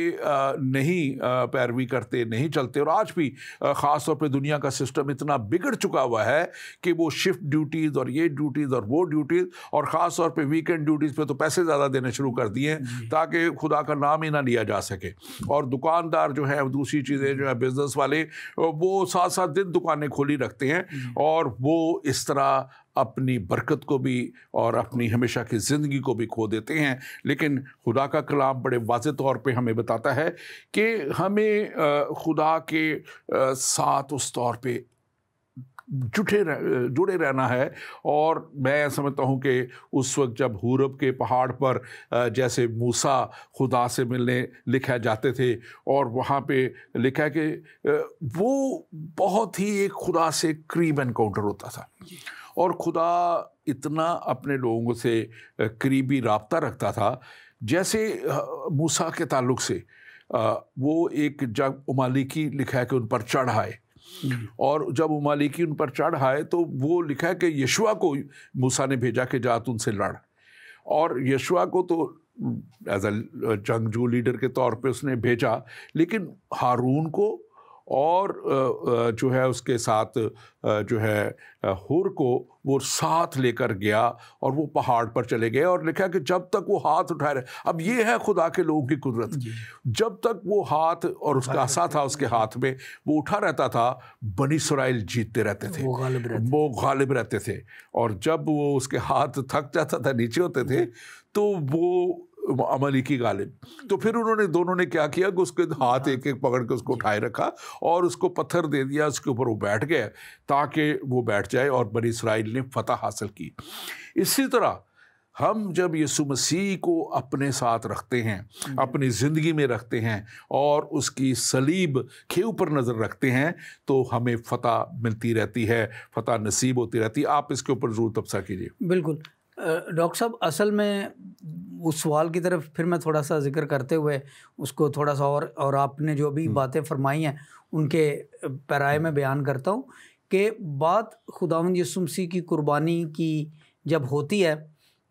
نہیں پیروی کرتے، نہیں چلتے، اور آج بھی خاص طور پہ دنیا کا سسٹم اتنا بگڑ چکا ہوا ہے کہ وہ شفٹ ڈیوٹیز اور یہ ڈیوٹیز اور وہ ڈیوٹیز، اور خاص طور پہ ویکینڈ ڈیوٹیز پہ تو پیسے زیادہ دینے شروع کر دیے تاکہ خدا کا نام ہی نہ لیا جا سکے، اور دکاندار جو ہے دوسری چیزیں جو ہے بزنس والے وہ ساتھ ساتھ دن دکانیں کھولی رکھتے ہیں، اور وہ اس طرح اپنی برکت کو بھی اور اپنی ہمیشہ کی زندگی کو بھی کھو دیتے ہیں۔ لیکن خدا کا کلام بڑے واضح طور پہ ہمیں بتاتا ہے کہ ہمیں خدا کے ساتھ اس طور پہ جڑے رہنا ہے، اور میں سمجھتا ہوں کہ اس وقت جب حورب کے پہاڑ پر جیسے موسیٰ خدا سے ملنے لکھا جاتے تھے، اور وہاں پہ لکھا ہے کہ وہ بہت ہی ایک خدا سے قریب انکاؤنٹر ہوتا تھا، اور خدا اتنا اپنے لوگوں سے قریبی رابطہ رکھتا تھا، جیسے موسیٰ کے تعلق سے وہ ایک جب عمالیکی لکھا ہے کہ ان پر چڑھ آئے، اور جب عمالیکی ان پر چڑھ آئے تو وہ لکھا ہے کہ یشوع کو موسیٰ نے بھیجا کہ جا تم سے لڑ، اور یشوع کو تو ایز اے جنگجو لیڈر کے طور پہ اس نے بھیجا، لیکن ہارون کو اور جو ہے اس کے ساتھ جو ہے ہور کو وہ ساتھ لے کر گیا، اور وہ پہاڑ پر چلے گئے، اور لکھا کہ جب تک وہ ہاتھ اٹھائے رہے، اب یہ ہے خدا کے لوگوں کی قدرت، جب تک وہ ہاتھ اور اس کا عصا تھا اس کے ہاتھ میں وہ اٹھا رہتا تھا، بنی اسرائیل جیتتے رہتے تھے، وہ غالب رہتے تھے، اور جب وہ اس کے ہاتھ تھک جاتا تھا، نیچے ہوتے تھے، تو وہ عملیکی غالب، تو پھر دونوں نے کیا کیا کہ اس کے ہاتھ ایک ایک پکڑ کے اس کو اٹھائے رکھا اور اس کو پتھر دے دیا، اس کے اوپر وہ بیٹھ گئے تاکہ وہ بیٹھ جائے، اور بنی اسرائیل نے فتح حاصل کی۔ اسی طرح ہم جب یسوع مسیح کو اپنے ساتھ رکھتے ہیں، اپنی زندگی میں رکھتے ہیں، اور اس کی صلیب کے اوپر نظر رکھتے ہیں، تو ہمیں فتح ملتی رہتی ہے، فتح نصیب ہوتی رہتی ہے۔ آپ اس کے اوپر ضرور تبصرہ کیجیے۔ بالکل ڈاکٹر صاحب، اصل میں اس سوال کی طرف پھر میں تھوڑا سا ذکر کرتے ہوئے اس کو تھوڑا سا اور آپ نے جو بھی باتیں فرمائی ہیں ان کے پیرائے میں بیان کرتا ہوں کہ بات خداوند یسوع مسیح کی قربانی کی جب ہوتی ہے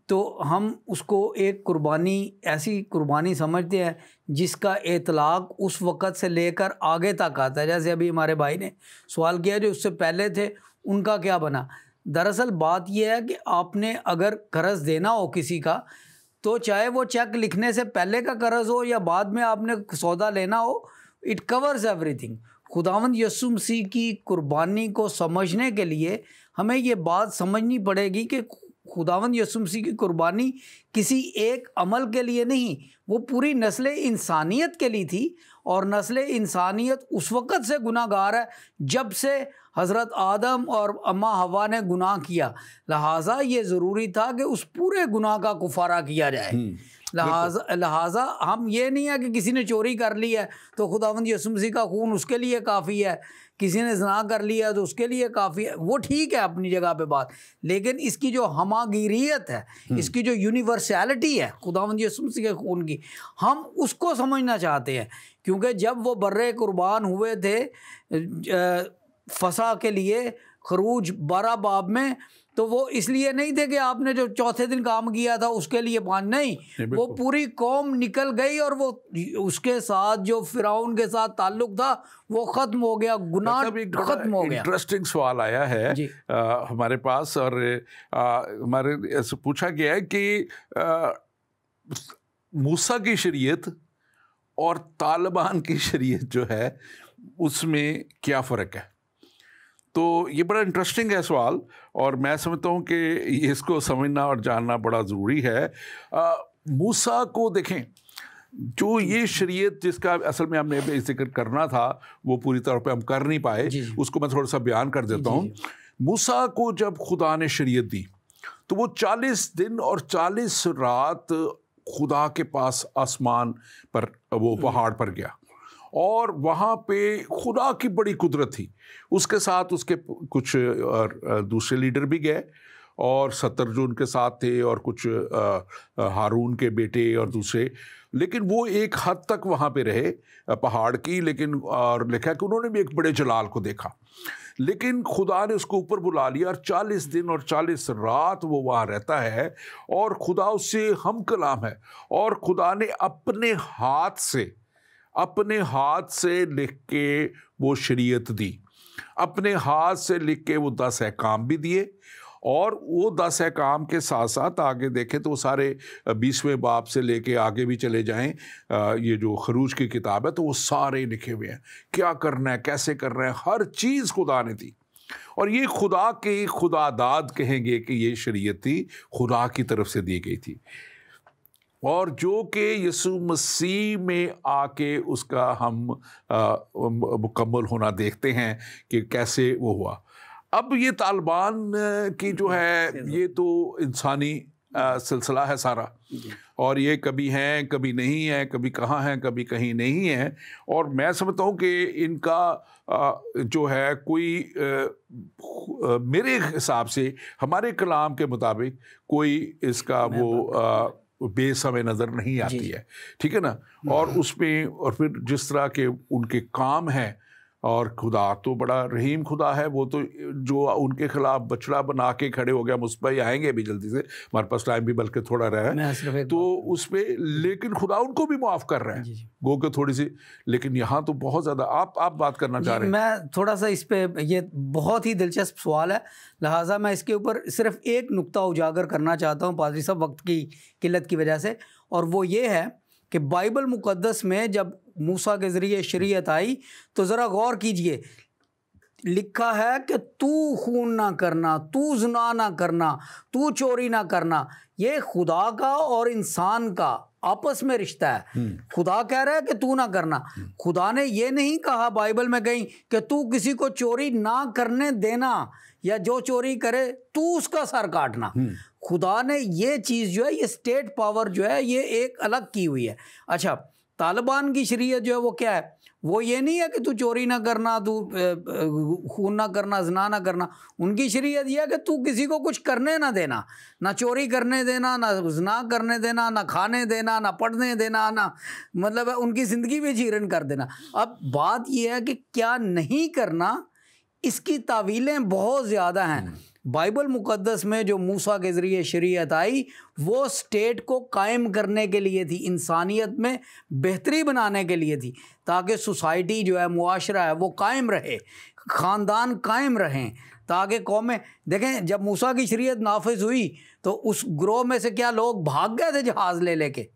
تو ہم اس کو ایک قربانی، ایسی قربانی سمجھتے ہیں جس کا اطلاق اس وقت سے لے کر آگے تک آتا ہے، جیسے ابھی ہمارے بھائی نے سوال کیا جو اس سے پہلے تھے ان کا کیا بنا۔ دراصل بات یہ ہے کہ آپ نے اگر قرض دینا ہو کسی کا، تو چاہے وہ چیک لکھنے سے پہلے کا قرض ہو یا بعد میں آپ نے سودا لینا ہو، اٹ کورز ایوری تھنگ۔ خداوند یسوع مسیح کی قربانی کو سمجھنے کے لیے ہمیں یہ بات سمجھنی پڑے گی کہ خداوند یسوع مسیح کی قربانی کسی ایک عمل کے لیے نہیں، وہ پوری نسل انسانیت کے لیے تھی، اور نسل انسانیت اس وقت سے گناہ گار ہے جب سے حضرت آدم اور اماں حوا نے گناہ کیا، لہٰذا یہ ضروری تھا کہ اس پورے گناہ کا کفارہ کیا جائے۔ لہٰذا ہم یہ نہیں ہے کہ کسی نے چوری کر لی ہے تو خداوند یسوع مسیح کا خون اس کے لیے کافی ہے، کسی نے زنا کر لیا تو اس کے لیے کافی ہے، وہ ٹھیک ہے اپنی جگہ پہ بات، لیکن اس کی جو ہماگیریت ہے، اس کی جو یونیورسیلٹی ہے خداوند یسوع مسیح کے خون کی، ہم اس کو سمجھنا چاہتے ہیں، کیونکہ جب وہ برے قربان ہوئے تھے فسح کے لیے خروج 12 باب میں، تو وہ اس لیے نہیں تھے کہ آپ نے جو چوتھے دن کام کیا تھا اس کے لیے نہیں، وہ پوری قوم نکل گئی اور وہ اس کے ساتھ جو فرعون کے ساتھ تعلق تھا وہ ختم ہو گیا، گناہ ختم ہو گیا۔ انٹرسٹنگ سوال آیا ہے ہمارے پاس، اور ہمارے سے پوچھا گیا ہے کہ موسیٰ کی شریعت اور طالبان کی شریعت جو ہے اس میں کیا فرق ہے؟ تو یہ بڑا انٹرسٹنگ ہے سوال، اور میں سمجھتا ہوں کہ اس کو سمجھنا اور جاننا بڑا ضروری ہے۔ موسیٰ کو دیکھیں، جو یہ شریعت جس کا اصل میں ہم نے ذکر کرنا تھا وہ پوری طور پہ ہم کر نہیں پائے، اس کو میں تھوڑا سا بیان کر دیتا ہوں۔ موسیٰ کو جب خدا نے شریعت دی تو وہ 40 دن اور 40 رات خدا کے پاس آسمان پر، وہ پہاڑ پر گیا، اور وہاں پہ خدا کی بڑی قدرت تھی، اس کے ساتھ اس کے کچھ دوسرے لیڈر بھی گئے، اور 70 جو ان کے ساتھ تھے، اور کچھ ہارون کے بیٹے اور دوسرے، لیکن وہ ایک حد تک وہاں پہ رہے پہاڑ کی، لیکن اور لکھا کہ انہوں نے بھی ایک بڑے جلال کو دیکھا، لیکن خدا نے اس کو اوپر بلا لیا، اور 40 دن اور 40 رات وہ وہاں رہتا ہے، اور خدا اس سے ہم کلام ہے، اور خدا نے اپنے ہاتھ سے لکھ کے وہ شریعت دی، اپنے ہاتھ سے لکھ کے وہ 10 احکام بھی دیے، اور وہ 10 احکام کے ساتھ ساتھ آگے دیکھیں تو وہ سارے 20ویں باب سے لے کے آگے بھی چلے جائیں، یہ جو خروج کی کتاب ہے تو وہ سارے لکھے ہوئے ہیں، کیا کرنا ہے، کیسے کرنا ہے، ہر چیز خدا نے دی، اور یہ خدا کی خدا داد کہیں گے کہ یہ شریعت تھی، خدا کی طرف سے دی گئی تھی، اور جو کہ یسوع مسیح میں آ کے اس کا ہم مکمل ہونا دیکھتے ہیں کہ کیسے وہ ہوا۔ اب یہ طالبان کی جو ہے یہ تو انسانی سلسلہ ہے سارا، اور یہ کبھی ہیں کبھی نہیں ہیں، کبھی کہاں ہیں کبھی کہیں نہیں ہیں، اور میں سمجھتا ہوں کہ ان کا جو ہے کوئی میرے حساب سے ہمارے کلام کے مطابق کوئی اس کا وہ بیس ہمیں نظر نہیں آتی ہے، ٹھیک ہے نا، اور اس میں اور پھر جس طرح کے ان کے کام ہیں، اور خدا تو بڑا رحیم خدا ہے، وہ تو جو ان کے خلاف بچڑا بنا کے کھڑے ہو گیا، مصباح آئیں گے بھی جلدی سے، ہمارے پاس ٹائم بھی بلکہ تھوڑا رہا ہے تو اس پہ، لیکن خدا ان کو بھی معاف کر رہے ہیں، گو کہ تھوڑی سی، لیکن یہاں تو بہت زیادہ آپ بات کرنا چاہ رہے ہیں۔ میں تھوڑا سا اس پہ، یہ بہت ہی دلچسپ سوال ہے، لہٰذا میں اس کے اوپر صرف ایک نقطہ اجاگر کرنا چاہتا ہوں پادری صاحب وقت کی قلت کی وجہ سے، اور وہ یہ ہے کہ بائبل مقدس میں جب موسیٰ کے ذریعے شریعت آئی تو ذرا غور کیجئے، لکھا ہے کہ تو خون نہ کرنا، تو زنا نہ کرنا، تو چوری نہ کرنا، یہ خدا کا اور انسان کا آپس میں رشتہ ہے۔ خدا کہہ رہا ہے کہ تو نہ کرنا، خدا نے یہ نہیں کہا بائبل میں کہیں کہ تو کسی کو چوری نہ کرنے دینا، یا جو چوری کرے تو اس کا سر کاٹنا۔ خدا نے یہ چیز جو ہے، یہ اسٹیٹ پاور جو ہے، یہ ایک الگ کی ہوئی ہے۔ اچھا، طالبان کی شریعت جو ہے وہ کیا ہے؟ وہ یہ نہیں ہے کہ تو چوری نہ کرنا، تو خون نہ کرنا، زنا نہ کرنا، ان کی شریعت یہ ہے کہ تو کسی کو کچھ کرنے نہ دینا، نہ چوری کرنے دینا، نہ زنا کرنے دینا، نہ کھانے دینا، نہ پڑھنے دینا، نہ مطلب ہے ان کی زندگی میں چیرن کر دینا۔ اب بات یہ ہے کہ کیا نہیں کرنا، اس کی تعویلیں بہت زیادہ ہیں۔ بائبل مقدس میں جو موسیٰ کے ذریعے شریعت آئی وہ اسٹیٹ کو قائم کرنے کے لیے تھی، انسانیت میں بہتری بنانے کے لیے تھی، تاکہ سوسائٹی جو ہے، معاشرہ ہے، وہ قائم رہے، خاندان قائم رہیں، تاکہ قومیں دیکھیں جب موسیٰ کی شریعت نافذ ہوئی تو اس گروہ میں سے کیا لوگ بھاگ گئے تھے جہاز لے کے؟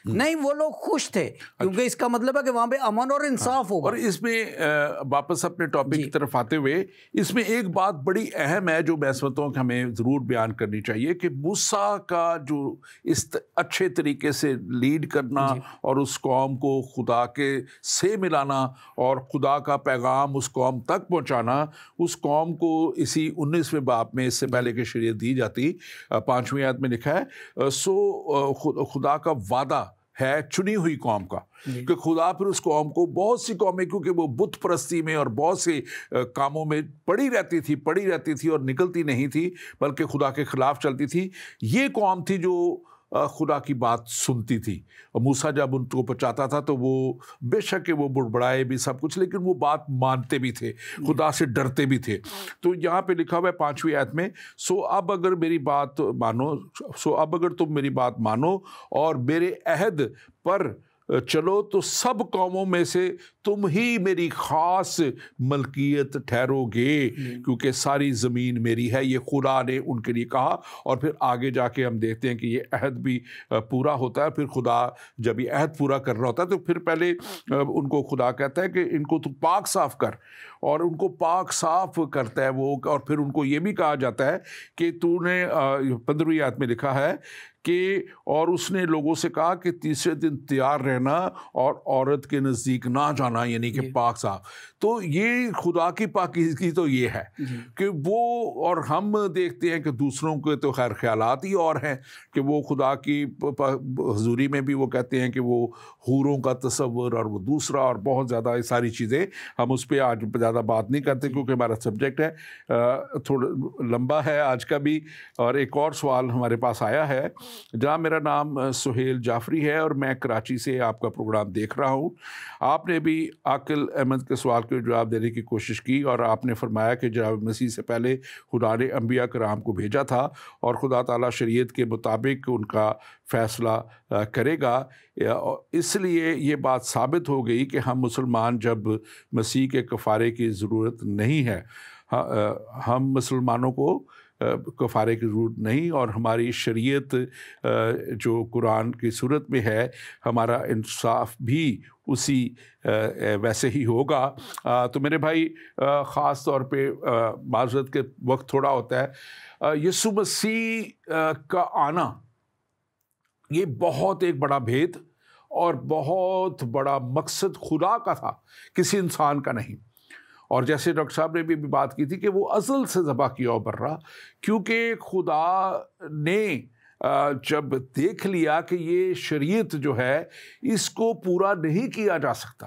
نہیں، وہ لوگ خوش تھے، کیونکہ اس کا مطلب ہے کہ وہاں پہ امن اور انصاف ہوگا۔ اور اس میں واپس اپنے ٹاپک کی طرف آتے ہوئے، اس میں ایک بات بڑی اہم ہے جو میں سمجھتا ہوں کہ ہمیں ضرور بیان کرنی چاہیے، کہ موسیٰ کا جو اس اچھے طریقے سے لیڈ کرنا اور اس قوم کو خدا کے سے ملانا اور خدا کا پیغام اس قوم تک پہنچانا، اس قوم کو اسی 19ویں باب میں، اس سے پہلے کہ شریعت دی جاتی، 5ویں آیت میں لکھا ہے، سو خدا کا وعدہ ہے چنی ہوئی قوم کا، کہ خدا پھر اس قوم کو، بہت سی قومیں کیونکہ وہ بت پرستی میں اور بہت سے کاموں میں پڑی رہتی تھی اور نکلتی نہیں تھی بلکہ خدا کے خلاف چلتی تھی، یہ قوم تھی جو خدا کی بات سنتی تھی. اور موسیٰ جب ان کو پہنچاتا تھا تو وہ بے شک کہ وہ بڑبڑائے بھی سب کچھ، لیکن وہ بات مانتے بھی تھے، خدا سے ڈرتے بھی تھے. تو یہاں پہ لکھا ہوا ہے 5ویں آیت میں، اب اگر تم میری بات مانو اور میرے عہد پر چلو تو سب قوموں میں سے تم ہی میری خاص ملکیت ٹھہرو گے، کیونکہ ساری زمین میری ہے. یہ خدا نے ان کے لیے کہا. اور پھر آگے جا کے ہم دیکھتے ہیں کہ یہ عہد بھی پورا ہوتا ہے. پھر خدا جب یہ عہد پورا کر رہا ہوتا ہے تو پھر پہلے ان کو خدا کہتا ہے کہ ان کو تو پاک صاف کر، اور ان کو پاک صاف کرتا ہے وہ. اور پھر ان کو یہ بھی کہا جاتا ہے کہ تو نے 15ویں آیت میں لکھا ہے کہ اور اس نے لوگوں سے کہا کہ تیسرے دن تیار رہنا اور عورت کے نزدیک نہ جانا، یعنی کہ پاک صاف. تو یہ خدا کی پاکیزگی تو یہ ہے کہ وہ، اور ہم دیکھتے ہیں کہ دوسروں کے تو خیر خیالات ہی اور ہیں کہ وہ خدا کی حضوری میں بھی وہ کہتے ہیں کہ وہ حوروں کا تصور اور وہ دوسرا اور بہت زیادہ یہ ساری چیزیں. ہم اس پہ آج زیادہ بات نہیں کرتے کیونکہ ہمارا سبجیکٹ ہے تھوڑا لمبا ہے آج کا بھی. اور ایک اور سوال ہمارے پاس آیا ہے. جہاں میرا نام سہیل جعفری ہے اور میں کراچی سے آپ کا پروگرام دیکھ رہا ہوں. آپ نے بھی عاقل احمد کے سوال کو جواب دینے کی کوشش کی اور آپ نے فرمایا کہ جناب مسیح سے پہلے خدا نے انبیاء کرام کو بھیجا تھا اور خدا تعالیٰ شریعت کے مطابق ان کا فیصلہ کرے گا. اس لیے یہ بات ثابت ہو گئی کہ ہم مسلمان جب مسیح کے کفارے کی ضرورت نہیں ہے، ہم مسلمانوں کو کفارے کی ضرورت نہیں، اور ہماری شریعت جو قرآن کی صورت میں ہے، ہمارا انصاف بھی اسی ویسے ہی ہوگا. تو میرے بھائی خاص طور پہ معذرت کے وقت تھوڑا ہوتا ہے، یسوع مسیح کا آنا یہ بہت ایک بڑا بھید اور بہت بڑا مقصد خدا کا تھا، کسی انسان کا نہیں. اور جیسے ڈاکٹر صاحب نے بھی بات کی تھی کہ وہ ازل سے ذبح کیا برا، کیونکہ خدا نے جب دیکھ لیا کہ یہ شریعت جو ہے اس کو پورا نہیں کیا جا سکتا،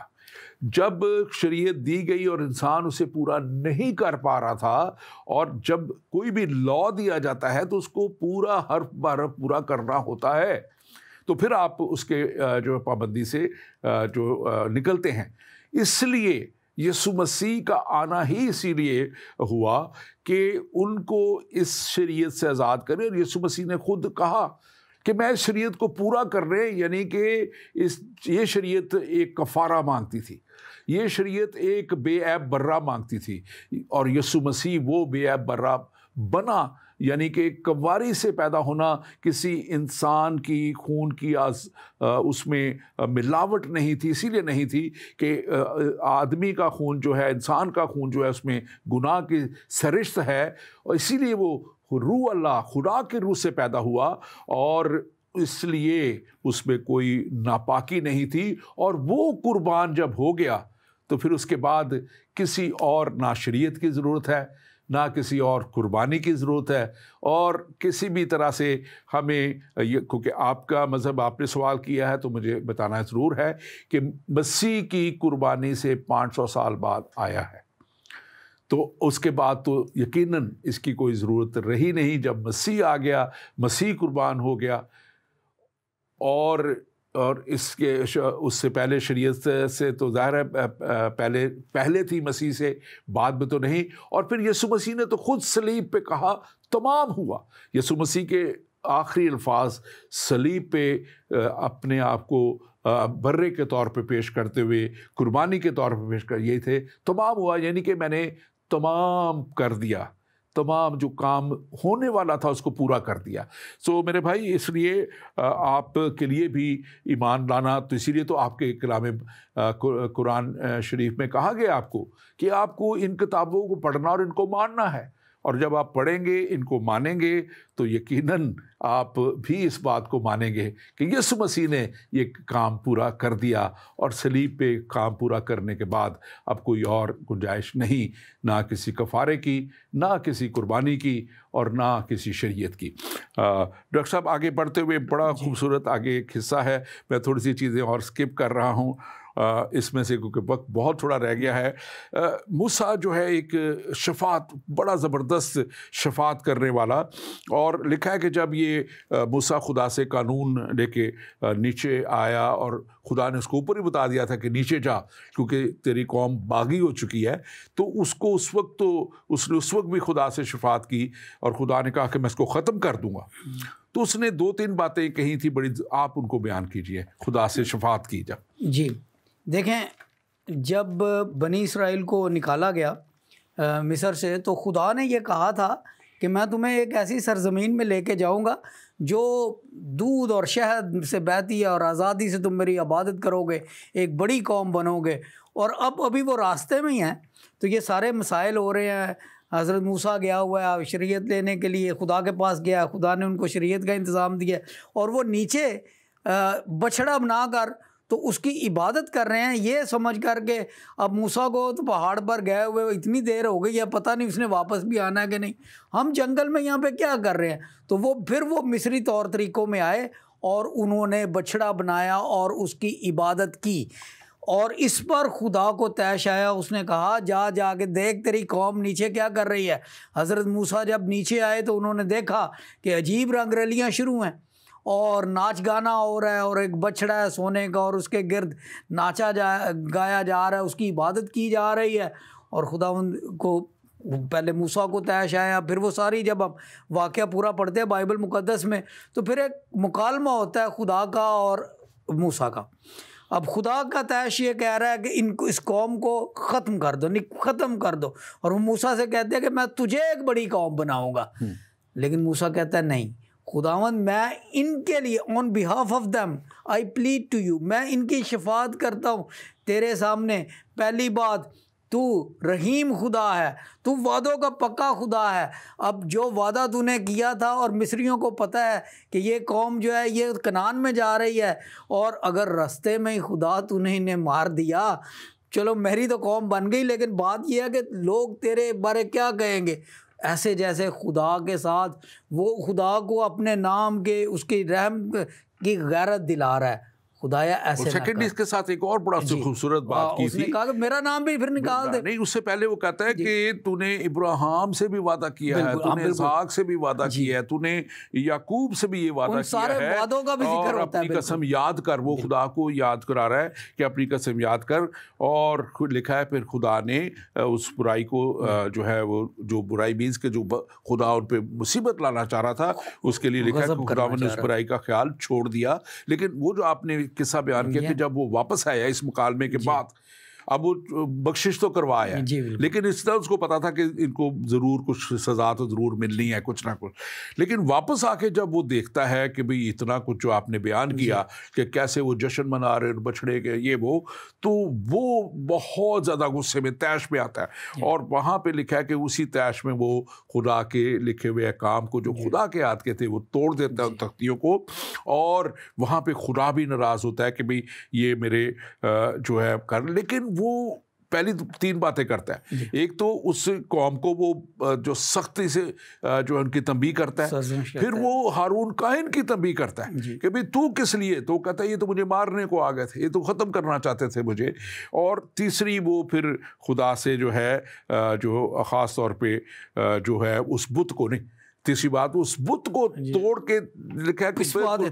جب شریعت دی گئی اور انسان اسے پورا نہیں کر پا رہا تھا، اور جب کوئی بھی لاء دیا جاتا ہے تو اس کو پورا حرف بحرف پورا کرنا ہوتا ہے، تو پھر آپ اس کے جو پابندی سے جو نکلتے ہیں. اس لیے یسوع مسیح کا آنا ہی اسی لیے ہوا کہ ان کو اس شریعت سے آزاد کرے. اور یسوع مسیح نے خود کہا کہ میں اس شریعت کو پورا کرنے، یعنی کہ یہ شریعت ایک کفارہ مانگتی تھی، یہ شریعت ایک بے عیب برہ مانگتی تھی، اور یسوع مسیح وہ بے عیب برہ بنا. یعنی کہ کنواری سے پیدا ہونا کسی انسان کی خون کی اس میں ملاوٹ نہیں تھی، اسی لیے نہیں تھی کہ آدمی کا خون جو ہے، انسان کا خون جو ہے، اس میں گناہ کی سرشت ہے، اور اسی لیے وہ روح اللہ خدا کے روح سے پیدا ہوا، اور اس لیے اس میں کوئی ناپاکی نہیں تھی. اور وہ قربان جب ہو گیا تو پھر اس کے بعد کسی اور نہ شریعت کی ضرورت ہے، نہ کسی اور قربانی کی ضرورت ہے، اور کسی بھی طرح سے ہمیں کیونکہ آپ کا مذہب آپ نے سوال کیا ہے تو مجھے بتانا ضرور ہے کہ مسیح کی قربانی سے 500 سال بعد آیا ہے، تو اس کے بعد تو یقیناً اس کی کوئی ضرورت رہی نہیں. جب مسیح آ گیا، مسیح قربان ہو گیا، اور اس سے پہلے شریعت سے تو ظاہر ہے پہلے تھی مسیح سے، بعد میں تو نہیں. اور پھر یسوع مسیح نے تو خود صلیب پہ کہا تمام ہوا. یسوع مسیح کے آخری الفاظ صلیب پہ اپنے آپ کو برے کے طور پہ پیش کرتے ہوئے، قربانی کے طور پہ پیش کر یہی تھے، تمام ہوا، یعنی کہ میں نے تمام کر دیا، تمام جو کام ہونے والا تھا اس کو پورا کر دیا. سو میرے بھائی، اس لیے آپ کے لیے بھی ایمان لانا، تو اسی لیے تو آپ کے کلام قرآن شریف میں کہا گیا آپ کو کہ آپ کو ان کتابوں کو پڑھنا اور ان کو ماننا ہے. اور جب آپ پڑھیں گے، ان کو مانیں گے، تو یقیناً آپ بھی اس بات کو مانیں گے کہ یسوع مسیح نے یہ کام پورا کر دیا، اور صلیب پہ کام پورا کرنے کے بعد اب کوئی اور گنجائش نہیں، نہ کسی کفارے کی، نہ کسی قربانی کی، اور نہ کسی شریعت کی۔ ڈاکٹر صاحب آگے بڑھتے ہوئے بڑا خوبصورت آگے ایک حصہ ہے، میں تھوڑی سی چیزیں اور سکپ کر رہا ہوں اس میں سے کیونکہ وقت بہت تھوڑا رہ گیا ہے۔ موسیٰ جو ہے ایک شفاعت، بڑا زبردست شفاعت کرنے والا، اور لکھا ہے کہ جب یہ موسیٰ خدا سے قانون لے کے نیچے آیا، اور خدا نے اس کو اوپر ہی بتا دیا تھا کہ نیچے جا کیونکہ تیری قوم باغی ہو چکی ہے، تو اس کو اس نے اس وقت بھی خدا سے شفاعت کی، اور خدا نے کہا کہ میں اس کو ختم کر دوں گا۔ تو اس نے 2-3 باتیں کہی تھی بڑی، آپ ان کو بیان کیجئے، خدا سے شفاعت کی جب۔ جی دیکھیں، جب بنی اسرائیل کو نکالا گیا مصر سے، تو خدا نے یہ کہا تھا کہ میں تمہیں ایک ایسی سرزمین میں لے کے جاؤں گا جو دودھ اور شہد سے بہتی ہے، اور آزادی سے تم میری عبادت کرو گے، ایک بڑی قوم بنو گے۔ اور ابھی وہ راستے میں ہی ہیں، تو یہ سارے مسائل ہو رہے ہیں۔ حضرت موسیٰ گیا ہوا ہے شریعت لینے کے لیے، خدا کے پاس گیا، خدا نے ان کو شریعت کا انتظام دیا، اور وہ نیچے بچھڑا بنا کر تو اس کی عبادت کر رہے ہیں، یہ سمجھ کر کے اب موسیٰ کو تو پہاڑ پر گئے ہوئے اتنی دیر ہو گئی ہے، پتہ نہیں اس نے واپس بھی آنا ہے کہ نہیں، ہم جنگل میں یہاں پہ کیا کر رہے ہیں۔ تو وہ مصری طور طریقوں میں آئے، اور انہوں نے بچھڑا بنایا اور اس کی عبادت کی، اور اس پر خدا کو طیش آیا۔ اس نے کہا جا کے دیکھ تیری قوم نیچے کیا کر رہی ہے۔ حضرت موسیٰ جب نیچے آئے تو انہوں نے دیکھا کہ عجیب رنگ رلیاں شروع ہیں، اور ناچ گانا ہو رہا ہے، اور ایک بچڑا ہے سونے کا، اور اس کے گرد گایا جا رہا ہے، اس کی عبادت کی جا رہی ہے۔ اور خدا کو پہلے موسیٰ کو طیش آیا، پھر وہ ساری جب ہم واقعہ پورا پڑھتے ہیں بائبل مقدس میں، تو پھر ایک مکالمہ ہوتا ہے خدا کا اور موسیٰ کا۔ اب خدا کا طیش یہ کہہ رہا ہے کہ اس قوم کو ختم کر دو، اور وہ موسیٰ سے کہتے ہیں کہ میں تجھے ایک بڑی قوم بناؤں گا۔ لیکن موسیٰ کہتا ہے نہیں خداوند، میں ان کے لیے on behalf of them I plead to you، میں ان کی شفاعت کرتا ہوں تیرے سامنے۔ پہلی بات، تو رحیم خدا ہے، تو وعدوں کا پکا خدا ہے۔ اب جو وعدہ تو نے کیا تھا، اور مصریوں کو پتہ ہے کہ یہ قوم جو ہے یہ کنعان میں جا رہی ہے، اور اگر رستے میں ہی خدا تو نے انہیں مار دیا، چلو میری تو قوم بن گئی، لیکن بات یہ ہے کہ لوگ تیرے بارے کیا کہیں گے۔ ایسے جیسے خدا کے ساتھ وہ خدا کو اپنے نام کے اس کی رحم کی غیرت دلا رہا ہے، خدایا ایسے سیکنڈلی اس کے ساتھ ایک اور بڑا خوبصورت بات کی اس نے کہا کہ میرا نام بھی پھر نکال دے۔ نہیں، اس سے پہلے وہ کہتا ہے کہ تو نے ابراہیم سے بھی وعدہ کیا ہے، تو نے اسحاق سے بھی وعدہ کیا ہے، تو نے یعقوب سے بھی یہ وعدہ کیا ہے، وعدوں کا بھی ذکر ہوتا ہے۔ اپنی قسم یاد کر، وہ خدا کو یاد کرا رہا ہے کہ اپنی قسم یاد کر۔ اور لکھا ہے پھر خدا نے اس برائی کو جو ہے، وہ جو برائی مینس کہ جو خدا ان پہ مصیبت لانا چاہ رہا تھا، اس کے لیے لکھا ہے کہ خدا نے اس برائی کا خیال چھوڑ دیا۔ لیکن وہ جو آپ نے قصہ بیان کیا کہ جب وہ واپس آیا اس مکالمے کے بعد، اب وہ بخشش تو کروایا ہے، لیکن اس طرح اس کو پتا تھا کہ ان کو ضرور کچھ سزا تو ضرور ملنی ہے، کچھ نہ کچھ۔ لیکن واپس آ کے جب وہ دیکھتا ہے کہ بھئی اتنا کچھ جو آپ نے بیان کیا کہ کیسے وہ جشن منا رہے بچڑے کے یہ وہ، تو وہ بہت زیادہ غصے میں طیش میں آتا ہے، اور وہاں پہ لکھا ہے کہ اسی طیش میں وہ خدا کے لکھے ہوئے احکام کو جو خدا کے ہاتھ کے تھے وہ توڑ دیتا ہے ان تختیوں کو، اور وہاں پہ خدا بھی ناراض ہوتا ہے کہ بھئی یہ میرے جو ہے کر، لیکن وہ پہلی 3 باتیں کرتا ہے۔ ایک تو اس قوم کو وہ جو سختی سے جو ان کی تنبیہ کرتا ہے، پھر وہ ہارون کاہن کی تنبیہ کرتا ہے کہ بھئی تو کس لیے، تو کہتا ہے یہ تو مجھے مارنے کو آ گئے تھے، یہ تو ختم کرنا چاہتے تھے مجھے۔ اور تیسری وہ پھر خدا سے جو ہے جو خاص طور پہ جو ہے اس بت کو نہیں، تیسری بات اس بت کو توڑ کے لکھا ہے کہ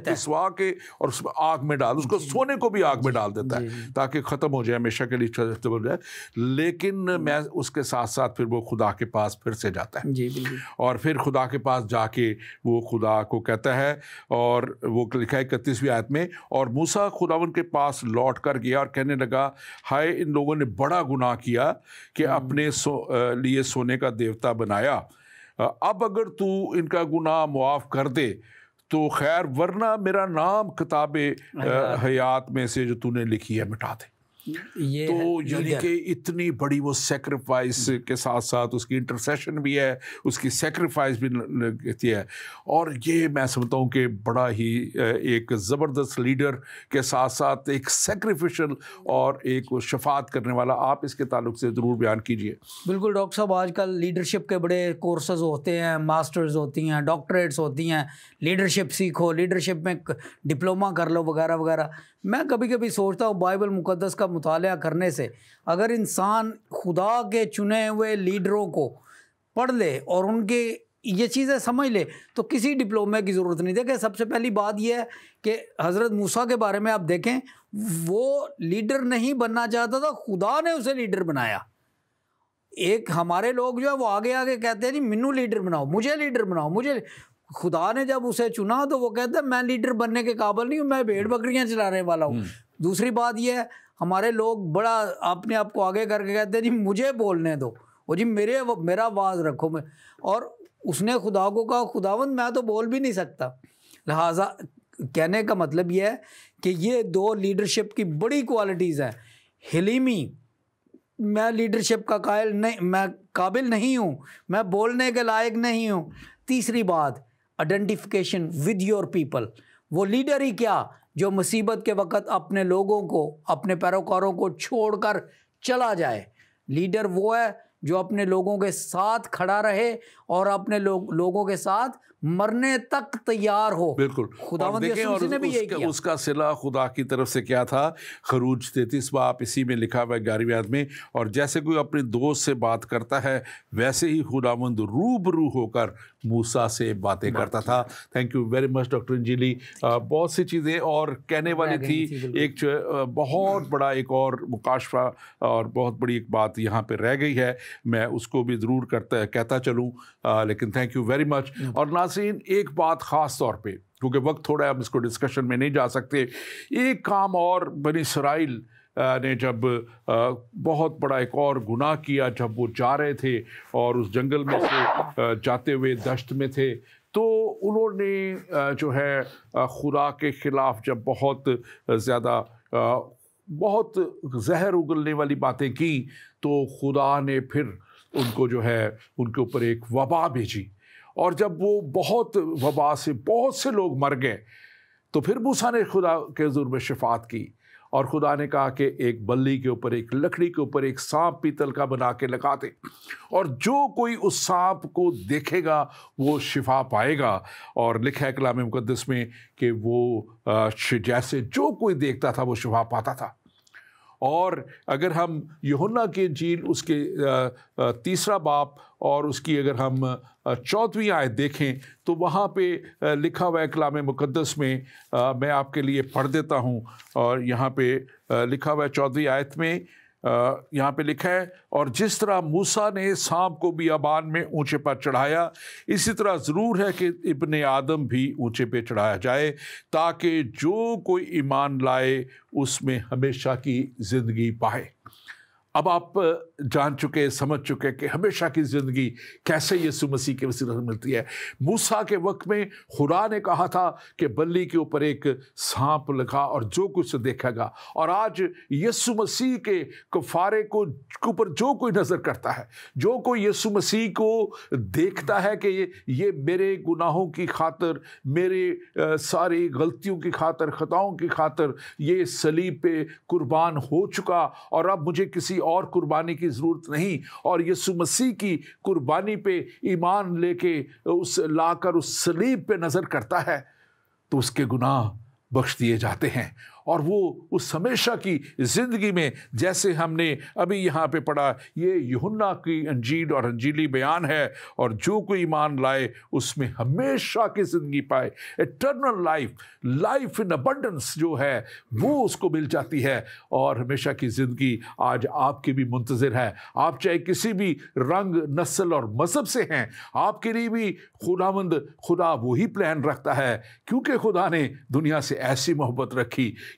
پسوا کے اور اس میں آگ میں ڈال، اس کو سونے کو بھی آگ میں ڈال دیتا ہے تاکہ ختم ہو جائے، ہمیشہ کے لیے ختم ہو جائے۔ لیکن میں اس کے ساتھ ساتھ پھر وہ خدا کے پاس پھر سے جاتا ہے، اور پھر خدا کے پاس جا کے وہ خدا کو کہتا ہے، اور وہ لکھا ہے 31ویں آیت میں، اور موسیٰ خداوند کے پاس لوٹ کر گیا اور کہنے لگا، ہائے ان لوگوں نے بڑا گناہ کیا کہ اپنے لیے سونے کا دیوتا بنایا، اب اگر تو ان کا گناہ معاف کر دے تو خیر، ورنہ میرا نام کتاب حیات میں سے جو تو نے لکھی ہے مٹا دے۔ یہ تو یعنی کہ اتنی بڑی وہ سیکریفائس کے ساتھ ساتھ اس کی انٹرسیشن بھی ہے, اس کی سیکریفائس بھی کہتی ہے, اور یہ میں سمجھتا ہوں کہ بڑا ہی ایک زبردست لیڈر کے ساتھ ساتھ ایک سیکریفیشل اور ایک شفاعت کرنے والا. آپ اس کے تعلق سے ضرور بیان کیجئے. بالکل ڈاکٹر صاحب, آج کل لیڈرشپ کے بڑے کورسز ہوتے ہیں, ماسٹرز ہوتی ہیں, ڈاکٹریٹس ہوتی ہیں, لیڈرشپ سیکھو, لیڈرشپ میں ڈپلومہ کر لو وغیرہ وغیرہ. میں کبھی کبھی سوچتا ہوں بائبل مقدس کا مطالعہ کرنے سے اگر انسان خدا کے چنے ہوئے لیڈروں کو پڑھ لے اور ان کے یہ چیزیں سمجھ لے تو کسی ڈپلومے کی ضرورت نہیں. دیکھیں سب سے پہلی بات یہ ہے کہ حضرت موسیٰ کے بارے میں آپ دیکھیں, وہ لیڈر نہیں بننا چاہتا تھا, خدا نے اسے لیڈر بنایا. ایک ہمارے لوگ جو ہے وہ آگے آگے کہتے ہیں جی منو لیڈر بناؤ, مجھے لیڈر بناؤ, مجھے. خدا نے جب اسے چنا تو وہ کہتا ہے میں لیڈر بننے کے قابل نہیں ہوں, میں بھیڑ بکریاں چلانے والا ہوں. دوسری بات یہ ہے ہمارے لوگ بڑا اپنے آپ کو آگے کر کے کہتے ہیں جی مجھے بولنے دو, وہ جی میرا آواز رکھو میں. اور اس نے خدا کو کہا خداوند میں تو بول بھی نہیں سکتا. لہٰذا کہنے کا مطلب یہ ہے کہ یہ دو لیڈرشپ کی بڑی کوالٹیز ہیں. حلیمی, میں لیڈرشپ کا قائل نہیں, میں قابل نہیں ہوں, میں بولنے کے لائق نہیں ہوں. تیسری بات آئیڈینٹیفیکیشن ود یور پیپل. وہ لیڈر ہی کیا جو مصیبت کے وقت اپنے لوگوں کو, اپنے پیروکاروں کو چھوڑ کر چلا جائے. لیڈر وہ ہے جو اپنے لوگوں کے ساتھ کھڑا رہے اور اپنے لوگوں کے ساتھ مرنے تک تیار ہو. بالکل. خداوند یسوع نے بھی یہی کیا. اس کا صلہ خدا کی طرف سے کیا تھا؟ خروج 33 باب اسی میں لکھا ہوا ہے 11ویں آیت میں, اور جیسے کوئی اپنے دوست سے بات کرتا ہے ویسے ہی خداوند روبرو ہو کر موسیٰ سے باتیں کرتا تھا. Thank you very much doctor Anjali. بہت سی چیزیں اور کہنے والی تھی. ایک بہت بڑا ایک اور مکاشفہ اور بہت بڑی ایک بات یہاں پہ رہ گئی ہے, میں اس کو بھی ضرور کہتا چلوں, لیکن تھینک یو ویری مچ. اور ناظرین ایک بات خاص طور پہ, کیونکہ وقت تھوڑا ہے ہم اس کو ڈسکشن میں نہیں جا سکتے, ایک کام اور بنی اسرائیل نے جب بہت بڑا ایک اور گناہ کیا, جب وہ جا رہے تھے اور اس جنگل میں سے جاتے ہوئے دشت میں تھے, تو انہوں نے جو ہے خدا کے خلاف جب بہت زیادہ بہت زہر اگلنے والی باتیں کی, تو خدا نے پھر ان کو جو ہے ان کے اوپر ایک وبا بھیجی. اور جب وہ بہت وبا سے بہت سے لوگ مر گئے تو پھر موسیٰ نے خدا کے حضور میں شفاعت کی, اور خدا نے کہا کہ ایک بلی کے اوپر, ایک لکڑی کے اوپر ایک سانپ پیتل کا بنا کے لگا دے, اور جو کوئی اس سانپ کو دیکھے گا وہ شفا پائے گا. اور لکھا ہے کلام مقدس میں کہ وہ جیسے جو کوئی دیکھتا تھا وہ شفا پاتا تھا. اور اگر ہم یوحنا کی انجیل اس کے 3 باب اور اس کی اگر ہم 14ویں آیت دیکھیں تو وہاں پہ لکھا ہوا ہے کلام مقدس میں, میں آپ کے لیے پڑھ دیتا ہوں. اور یہاں پہ لکھا ہوا ہے 14ویں آیت میں, یہاں پہ لکھا ہے اور جس طرح موسیٰ نے سانپ کو بیابان میں اونچے پر چڑھایا, اسی طرح ضرور ہے کہ ابن آدم بھی اونچے پہ چڑھایا جائے, تاکہ جو کوئی ایمان لائے اس میں ہمیشہ کی زندگی پائے. اب آپ جان چکے, سمجھ چکے کہ ہمیشہ کی زندگی کیسے یسوع مسیح کے وسیلے سے ملتی ہے. موسیٰ کے وقت میں خدا نے کہا تھا کہ بلی کے اوپر ایک سانپ لگا اور جو کچھ دیکھے گا, اور آج یسوع مسیح کے کفارے کو اوپر جو کوئی نظر کرتا ہے, جو کوئی یسوع مسیح کو دیکھتا ہے کہ یہ میرے گناہوں کی خاطر, میرے ساری غلطیوں کی خاطر, خطاؤں کی خاطر یہ صلیب پہ قربان ہو چکا, اور اب مجھے کسی اور قربانی کی ضرورت نہیں, اور یسوع مسیح کی قربانی پہ ایمان لے کے لا کر اس صلیب پہ نظر کرتا ہے, تو اس کے گناہ بخش دیے جاتے ہیں, اور وہ اس ہمیشہ کی زندگی میں, جیسے ہم نے ابھی یہاں پہ پڑھا, یہ یوحنا کی انجیل اور انجیلی بیان ہے, اور جو کوئی ایمان لائے اس میں ہمیشہ کی زندگی پائے, ایٹرنل لائف, لائف ان ابنڈنس جو ہے وہ اس کو مل جاتی ہے, اور ہمیشہ کی زندگی آج آپ کی بھی منتظر ہے. آپ چاہے کسی بھی رنگ, نسل اور مذہب سے ہیں, آپ کے لیے بھی خدا وہی پلان رکھتا ہے, کیونکہ خدا نے دنیا سے ایسی محبت رکھی